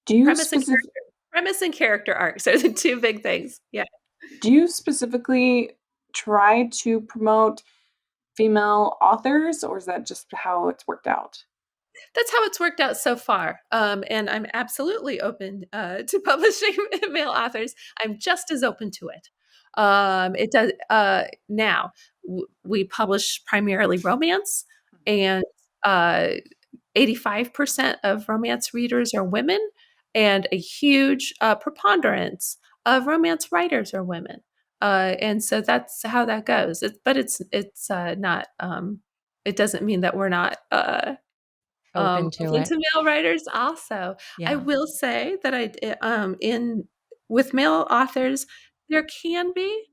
Do you Premise and specific character premise and character arcs are the 2 big things. Yeah. do you specifically try to promote female authors, or is that just how it's worked out? That's how it's worked out so far. And I'm absolutely open to publishing male authors. I'm just as open to it. It does now we publish primarily romance, and uh, 85% of romance readers are women, and a huge preponderance of romance writers are women. And so that's how that goes. But it's not. It doesn't mean that we're not Open to open it. to male writers also. I Yeah. will say that in with male authors, there can be.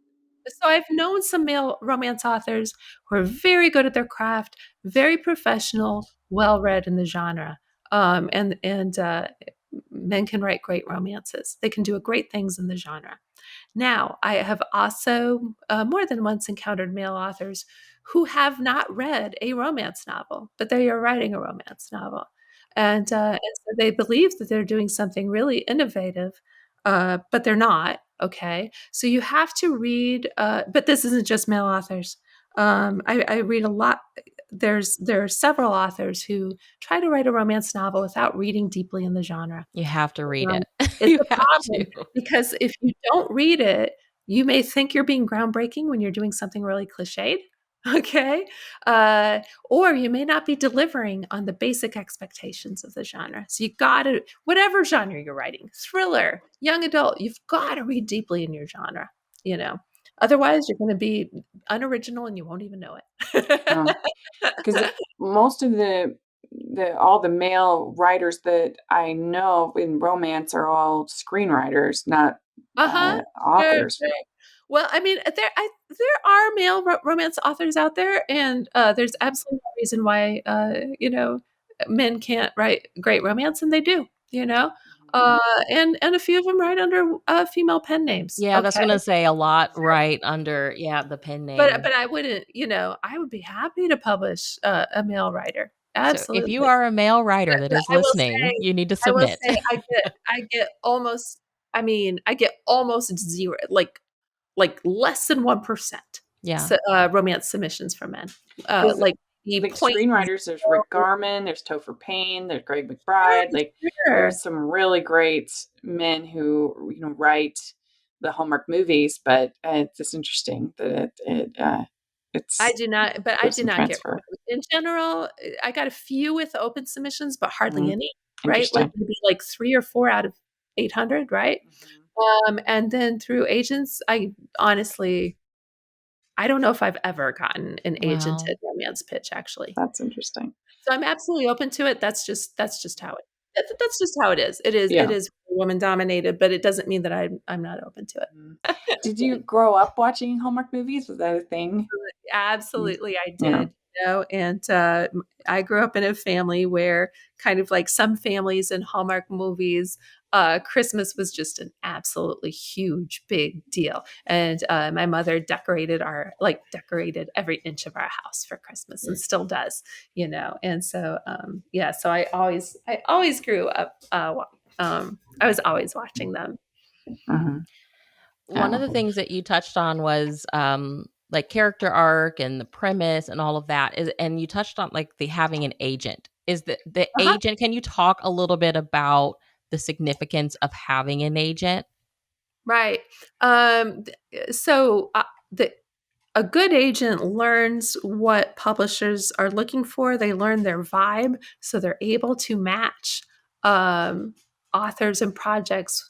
So I've known some male romance authors who are very good at their craft, very professional, well-read in the genre. And men can write great romances. They can do great things in the genre. Now, I have also more than once encountered male authors who have not read a romance novel, but they are writing a romance novel. And so they believe that they're doing something really innovative, but they're not. Okay. So you have to read, but this isn't just male authors. I read a lot. there are several authors who try to write a romance novel without reading deeply in the genre. You have to read it. It's You a have problem to. because if you don't read it, you may think you're being groundbreaking when you're doing something really cliched. Okay. Or you may not be delivering on the basic expectations of the genre. So you got to, whatever genre you're writing, thriller, young adult, you've got to read deeply in your genre, you know. Otherwise, you're going to be unoriginal and you won't even know it. Because most of all the male writers that I know in romance are all screenwriters, not Uh-huh. Sure, authors. sure. Well, I mean, there are male romance authors out there, and there's absolutely no reason why men can't write great romance, and they do. You know, uh, and a few of them write under female pen names. Yeah, that's Okay, gonna say a lot right under, the pen but name. I wouldn't. I would be happy to publish a male writer. So if you Absolutely. are a male writer that But is listening, you need to I will submit. say I get almost. I mean, I get almost zero, like less than 1% Yeah. romance submissions from men. Because Like the like point screenwriters, there's Rick 0. Garman, there's Topher Payne, there's Greg McBride. Like Sure. there's some really great men who write the Hallmark movies, but it's just interesting that I it's do not, but I there's do some not get transfer. in general, I got a few with open submissions, but hardly Mhm. any, right? Like Interesting. maybe like 3 or 4 out of 800, right? Mhm. And then through agents, I honestly I don't know if I've ever gotten an Wow. agented romance pitch actually. That's interesting. So I'm absolutely open to it. That's just how it that's just how it is. It Yeah. is woman dominated, but it doesn't mean that I'm not open to Mhm. it. Did you grow up watching Hallmark movies? Was that a thing? Mm. Absolutely, I Yeah. did, and, I grew up in a family where kind of like some families in Hallmark movies, Christmas was just an absolutely huge, big deal, and, my mother decorated every inch of our house for Christmas and still does, and so, yeah, so I always grew up, I was always watching them. Mhm. One of Yeah. the things that you touched on was, like, character arc and the premise and all of that is and you touched on, like, the having an agent. Is the Uh-huh. agent can you talk a little bit about the significance of having an agent? Right. So a good agent learns what publishers are looking for. They learn their vibe, so they're able to match um, authors and projects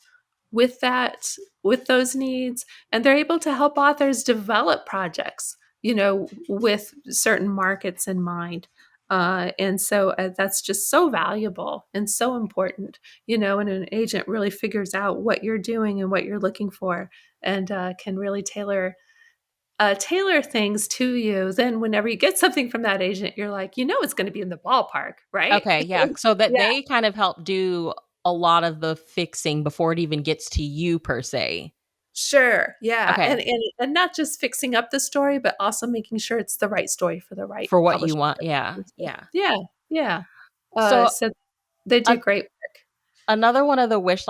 with with those needs, and they're able to help authors develop projects, with certain markets in mind. And so that's just so valuable and so important, and an agent really figures out what you're doing and what you're looking for, and can really tailor things to you. Then whenever you get something from that agent, you're like, it's going to be in the ballpark, right? Okay, yeah, so that Yeah, they kind of help do a lot of the fixing before it even gets to you per se. sure. Yeah. Okay, And not just fixing up the story, but also making sure it's the right story for the right for what you publisher. want, yeah, yeah. Yeah. Yeah. So, So they do an great work. another one of the wish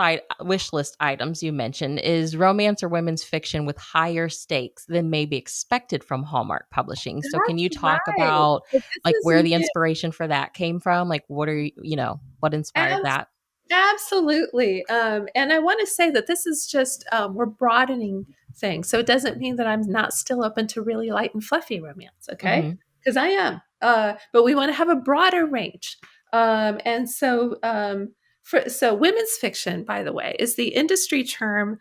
list items you mentioned is romance or women's fiction with higher stakes than may be expected from Hallmark Publishing. So can you That's talk right. about, But like, this where is the new. inspiration for that came from? Like, what are what inspired Abs- that? Absolutely. And I want to say that this is just, we're broadening things. So it doesn't mean that I'm not still open to really light and fluffy romance, okay? Mhm. Because I am. But we want to have a broader range. And so, so women's fiction, by the way, is the industry term,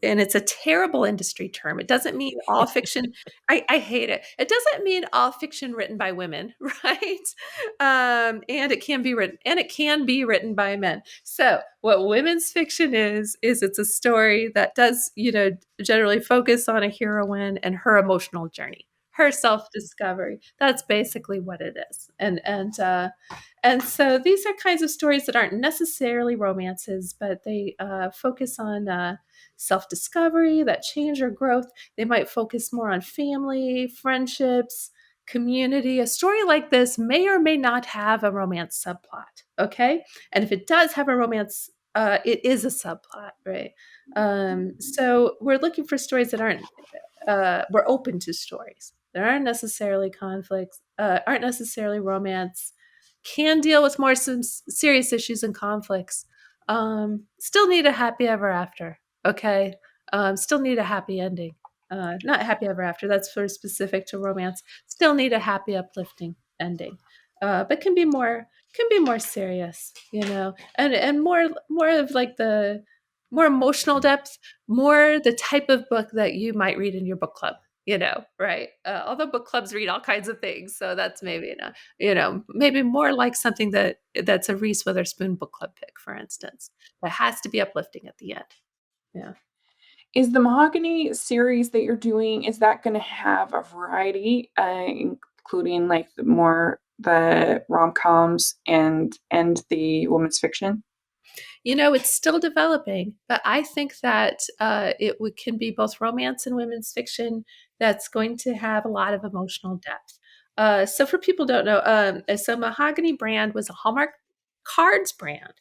and it's a terrible industry term. It doesn't mean all fiction. I hate it. It doesn't mean all fiction written by women, right? And it can be written by men. So what women's fiction is it's a story that does, generally focus on a heroine and her emotional journey, her self-discovery. That's basically what it is. And so these are kinds of stories that aren't necessarily romances, but they focus on self-discovery, that change or growth. They might focus more on family, friendships, community. A story like this may or may not have a romance subplot, okay? And if it does have a romance, it is a subplot, right? So we're looking for stories that aren't, we're open to stories. There aren't necessarily conflicts. aren't necessarily romance, can deal with more some serious issues and conflicts, still need a happy ever after. Okay, still need a happy ending. Not happy ever after. That's sort of specific to romance. Still need a happy, uplifting ending, but can be more serious, and more of like the more emotional depth, more the type of book that you might read in your book club. Right? Although book clubs read all kinds of things, so that's maybe not, maybe more like something that's a Reese Witherspoon book club pick, for instance. That has to be uplifting at the end. Yeah. Is the Mahogany series that you're doing, is that gonna have a variety, including, like, the rom-coms and the women's fiction? It's still developing, but I think that can be both romance and women's fiction that's going to have a lot of emotional depth. So for people who don't know, so Mahogany brand was a Hallmark cards brand,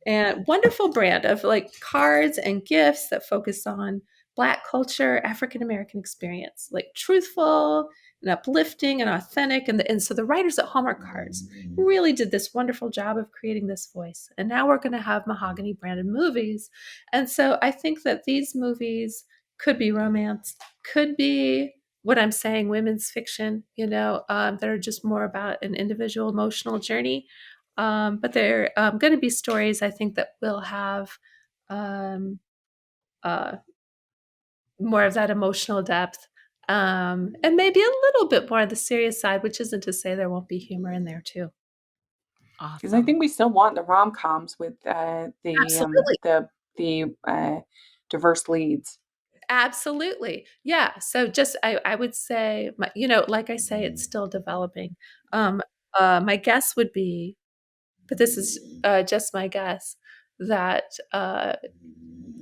and wonderful brand of like cards and gifts that focus on Black culture, African American experience, like truthful and uplifting and authentic. And so the writers at Hallmark Cards really did this wonderful job of creating this voice. And now we're going to have Mahogany branded movies. And so I think that these movies could be romance, could be what I'm saying, women's fiction, that are just more about an individual emotional journey. But they're going to be stories, I think, that will have um, uh, more of that emotional depth, and maybe a little bit more of the serious side, which isn't to say there won't be humor in there too. 'Cause I Awesome. think we still want the rom-coms with, Absolutely. the diverse leads. Absolutely. Yeah. So just I would say, like I say, it's still developing. Um, my guess would be, but this is just my guess, that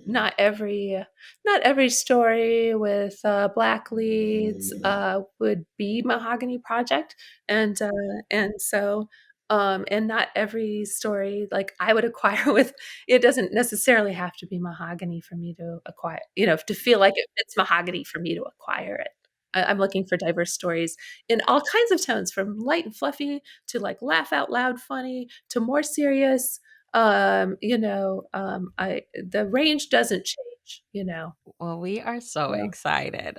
not every not every story with Black leads would be Mahogany Project, and and not every story like I would acquire with it doesn't necessarily have to be Mahogany for me to acquire, to feel like it's Mahogany for me to acquire it. I'm looking for diverse stories in all kinds of tones, from light and fluffy to like laugh out loud funny to more serious. I the range doesn't change. Well, we are so Yeah. excited.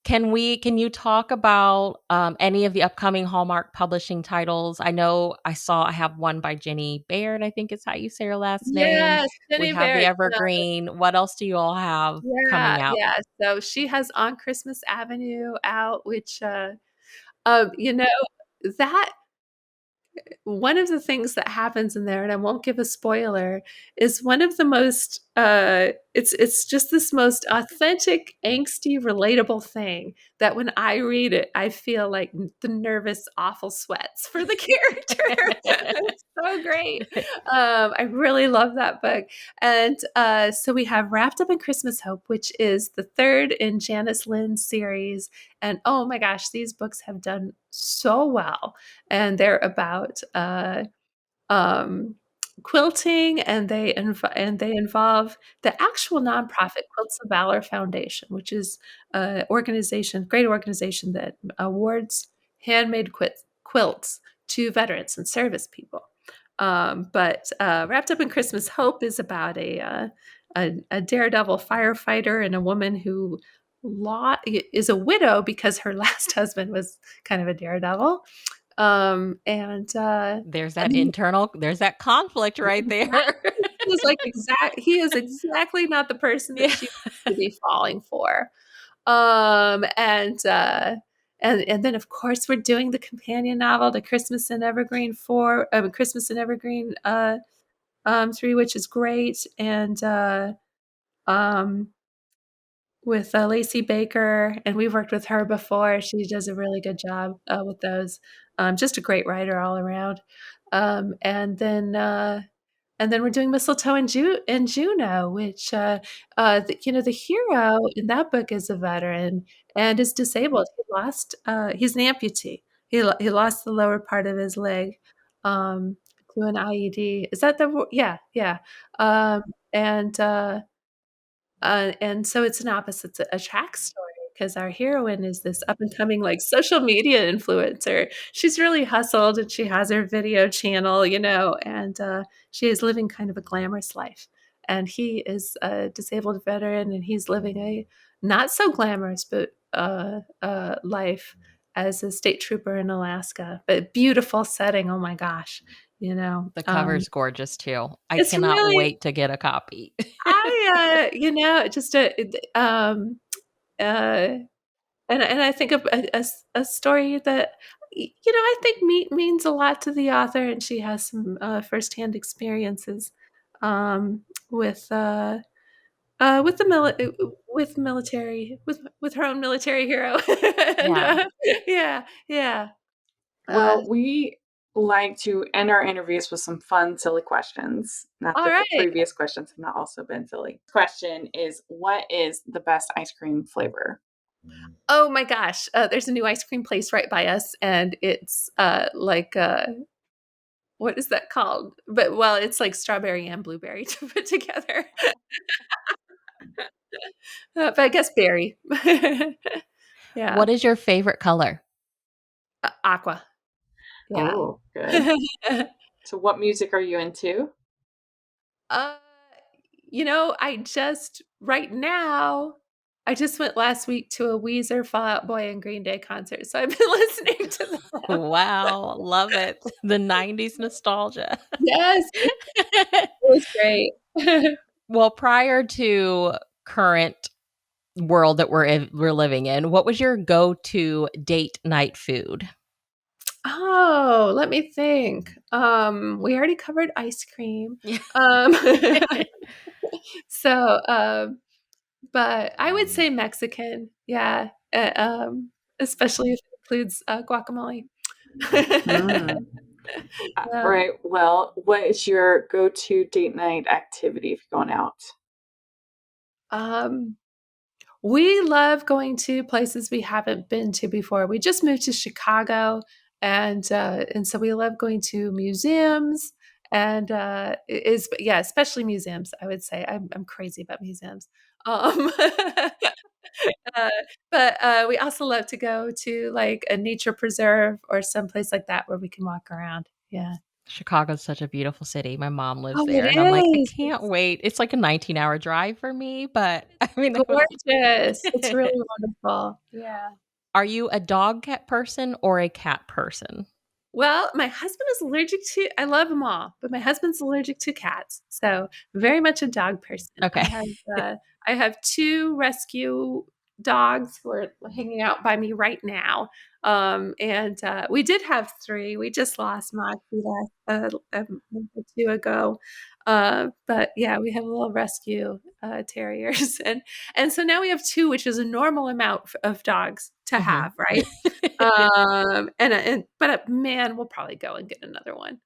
Can you talk about, any of the upcoming Hallmark Publishing titles? I have one by Jenny Baird, I think is how you say her last name. Yes, We Jenny have the Baird. Evergreen. What else do you all have Yeah, coming out? yeah. So she has On Christmas Avenue out, which um, you know, that one of the things that happens in there, and I won't give a spoiler, is one of the most it's just this most authentic, angsty, relatable thing that when I read it, I feel like the nervous, awful sweats for the character. It's so great. I really love that book. And so we have Wrapped Up in Christmas Hope, which is the third in Janice Lynn's series. And oh my gosh, these books have done so well, and they're about um, quilting, and they involve the actual nonprofit Quilts of Valor Foundation, which is a great organization that awards handmade quilts to veterans and service people. But Wrapped Up in Christmas Hope is about a daredevil firefighter and a woman who is a widow because her last husband was kind of a daredevil. Um, and, uh, and then There's that conflict right there. exactly, he is exactly not the person that Yeah. she would be falling for. Um, and, uh, and then of course we're doing the companion novel to Christmas in Evergreen, 3, which is great. And, um, with Lacey Baker, and we've worked with her before. She does a really good job with those. Just a great writer all around. Um, and then uh, and then we're doing Mistletoe and Juno, which the hero in that book is a veteran and is disabled. He's an amputee. He lost the lower part of his leg um, to an IED. Is that yeah, yeah. Um, and uh, and so it's an opposites attract story because our heroine is this up and coming like social media influencer. She's really hustled and she has her video channel, and she is living kind of a glamorous life. And he is a disabled veteran and he's living a not so glamorous, but life as a state trooper in Alaska. But beautiful setting. Oh my gosh. The cover's gorgeous too. I It's cannot really, wait to get a copy. just uh, and I think of a story that I think means a lot to the author, and she has some firsthand experiences um, with with the with military with her own military hero, and Yeah. yeah. Uh, Well, we like to end our interviews with some fun, silly questions. Not all that the right. previous questions have not also been silly. Question is, what is the best ice cream flavor? Oh my gosh, there's a new ice cream place right by us, and it's like what is that called? But well, it's like strawberry and blueberry to put together. But I guess berry. Yeah. What is your favorite color? Aqua. Yeah. Oh, good. So, what music are you into? Uh, I just right now, I just went last week to a Weezer, Fall Out Boy, and Green Day concert, so I've been listening to them. Wow, love it. The 90s nostalgia. Yes, it was great. Well, prior to current world that we're living in, what was your go-to date night food? Oh, let me think. We already covered ice cream. Yeah. Um, so, but I would say Mexican. Yeah. Especially if it includes guacamole. Mm. All Yeah. right. Well, what is your go to date night activity if you're going out? Um, we love going to places we haven't been to before. We just moved to Chicago, and so we love going to museums and is yeah, especially museums. I would say I'm crazy about museums. Um, uh, but we also love to go to like a nature preserve or someplace like that where we can walk around. Yeah. Chicago's such a beautiful city. My mom lives Oh, there, it and I'm like, I is. can't wait. It's like a 19-hour drive for me, but I mean, I would. Gorgeous. It's really wonderful. Yeah. Are you a dog cat person or a cat person? Well, my husband is allergic to I love them all, but my husband's allergic to cats, so very much a dog person. Okay. I have 2 rescue dogs who are hanging out by me right now, and we did have 3. We just lost Moxie last a month or 2 ago, but yeah, we have a little rescue terriers, and so now we have 2, which is a normal amount of dogs to Mhm. have, right? But man, we'll probably go and get another one.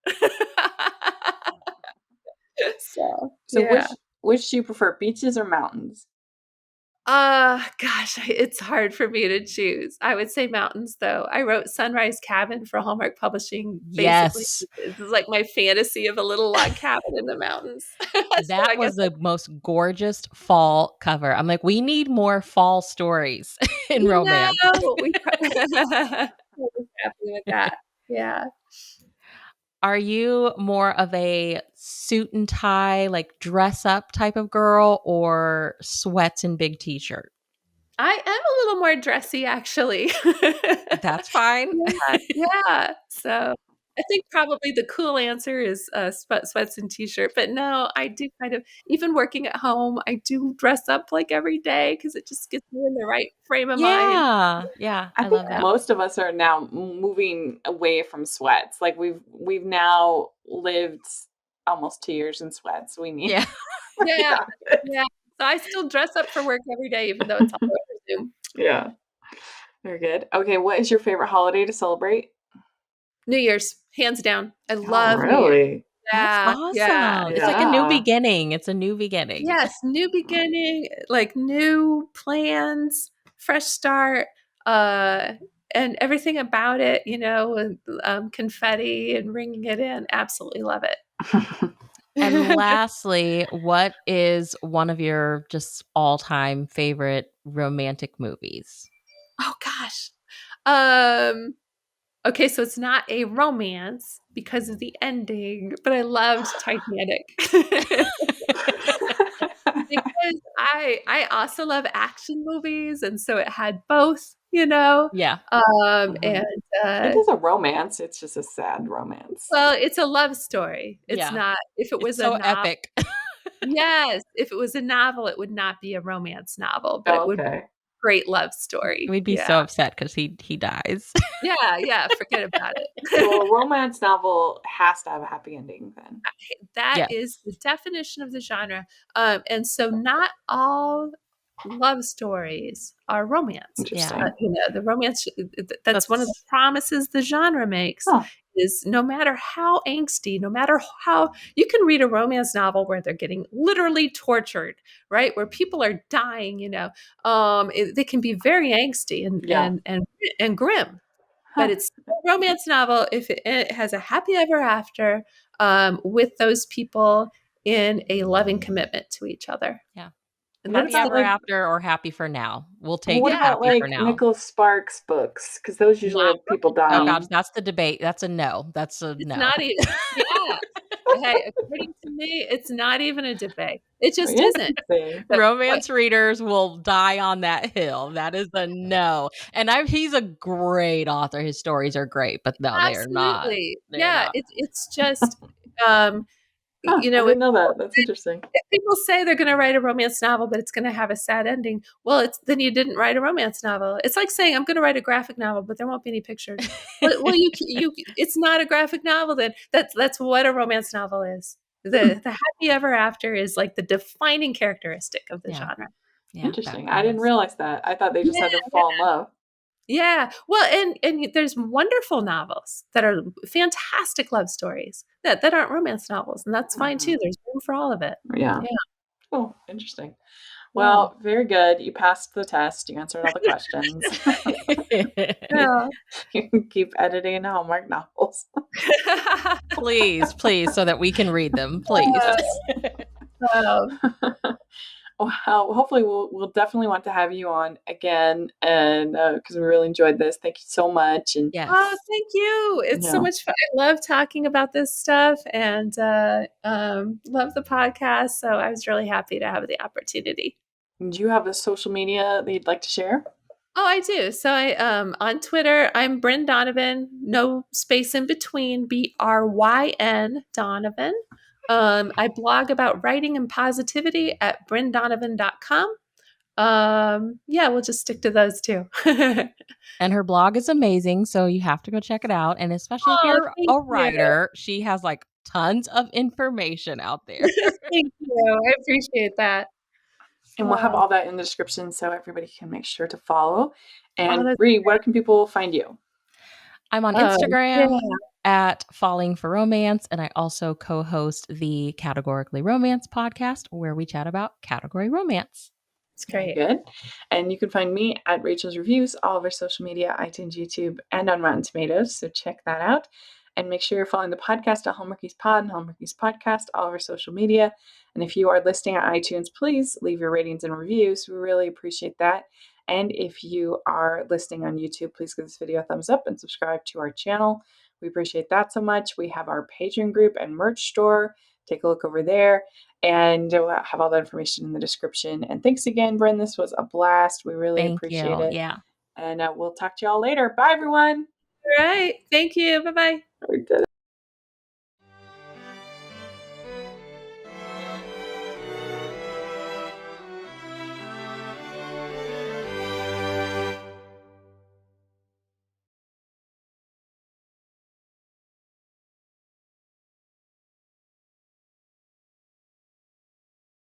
So, So, yeah. which do you prefer, beaches or mountains? Gosh, it's hard for me to choose. I would say mountains, though. I wrote Sunrise Cabin for Hallmark Publishing. Basically, Yes. this is like my fantasy of a little log cabin in the mountains. So I That guess was the most gorgeous fall cover. I'm like, we need more fall stories in you romance. know, we I was happy with that. Yeah. Are you more of a suit and tie, like dress up type of girl, or sweats and big t-shirt? I am a little more dressy, actually. That's fine. Yeah, yeah. So, I think probably the cool answer is, sweats and t-shirt, but no, I do kind of even working at home, I do dress up, like, every day because it just gets me in the right frame of mind. Yeah. Yeah. I I think love Yeah. that. most of us are now moving away from sweats. Like we've now lived almost 2 years in sweats. We need Yeah. Yeah, yeah. yeah. So, I still dress up for work every day even though it's all over Zoom. Yeah. Very good. Okay, what is your favorite holiday to celebrate? New Year's, hands down. I Oh, love New Year's. really? That's Yeah, yeah. awesome. It's like a new Yeah. beginning. It's a new beginning. Yes, new beginning, like new plans, fresh start, uh, and everything about it, with confetti and ringing it in. Absolutely love it. And lastly, what is one of your just all-time favorite romantic movies? Oh gosh. Um, okay, so it's not a romance because of the ending, but I loved Titanic. Because I also love action movies, and so it had both, you know? Yeah. And, It is a romance. It's just a sad romance. well, it's a love story. It's Yeah. not if it It's was a so novel. epic. Yes, if it was a novel, it would not be a romance novel, but Oh, it would be okay. a great love story. We'd be Yeah. so upset because he dies. Yeah, forget about So a it. romance novel has to have a happy ending then. That Yeah. is the definition of the genre. And so not all love stories are romance. Interesting. The romance that's one of the promises the genre makes Huh. is no matter how angsty, no matter how you can read a romance novel where they're getting literally tortured, right? Where people are dying, they can be very angsty Yeah. and grim, but Huh. it's a romance novel if it has a happy ever after with those people in a loving commitment to each other. Yeah. And What Happy that's about ever like after or happy for now. We'll take what about happy for like now. Nicholas Sparks books? Because those usually Not have people Oh gosh, dying. that's the debate. That's a no. That's a it's no. not even, yeah. Hey, according to me, it's not even a debate. It just isn't. Interesting. But what Romance readers will die on that hill. That is a no. And he's a great author. His stories are great, but no, they are not. absolutely. They are Yeah, not. it's just um, Huh. I if didn't know that. That's interesting. people say they're going to write a romance novel, but it's going to have a sad ending. Well, then you didn't write a romance novel. It's like saying I'm going to write a graphic novel, but there won't be any pictures. Well, it's not a graphic novel. Then that's what a romance novel is. The happy ever after is like the defining characteristic of the Yeah. genre. Yeah, that Interesting. I one didn't is. realize that. I thought they just had to Yeah, fall in love. yeah. Well, and there's wonderful novels that are fantastic love stories that aren't romance novels, and that's fine too. Mhm. There's room for all of it. Yeah. Yeah, Oh, interesting. yeah. Well, very good. You passed the test. You answered all the questions. Yeah. You can keep editing Hallmark novels. Please, please, so that we can read them. Please. Um, Well, hopefully we'll definitely want to have you on again, and because we really enjoyed this. Thank you so much, and Yes. oh, thank you. It's so yeah. much fun. I love talking about this stuff and love the podcast. So I was really happy to have the opportunity. Do you have a social media that you'd like to share? Oh, I do. So I on Twitter, I'm Bryn Donovan, no space in between, Bryn Donovan. I blog about writing and positivity at bryndonovan.com. Yeah, we'll just stick to those two. And her blog is amazing, so you have to go check it out. And especially if Oh, you're thank a you. writer, she has like tons of information out there. Thank you. I appreciate that. And we'll have Oh, all that in the description so everybody can make sure to follow. oh, And that's Bree, where can people find you? I'm on yeah, Instagram at Falling for Romance, and I also co-host the Categorically Romance podcast, where we chat about category romance. it's Very great. good. And you can find me at Rachel's Reviews, all of our social media, iTunes, YouTube, and on Rotten Tomatoes. So check that out. And make sure you're following the podcast at Hallmarkies Pod and Hallmarkies Podcast, all of our social media. And if you are listening at iTunes, please leave your ratings and reviews. We really appreciate that. And if you are listening on YouTube, please give this video a thumbs up and subscribe to our channel. We appreciate that so much. We have our Patreon group and merch store. Take a look over there. And we'll have all that information in the description. And thanks again, Bryn. This was a blast. We really Thank appreciate you. it. Yeah. And we'll talk to y'all later. Bye, everyone. All right. Thank you. Bye bye. We did it.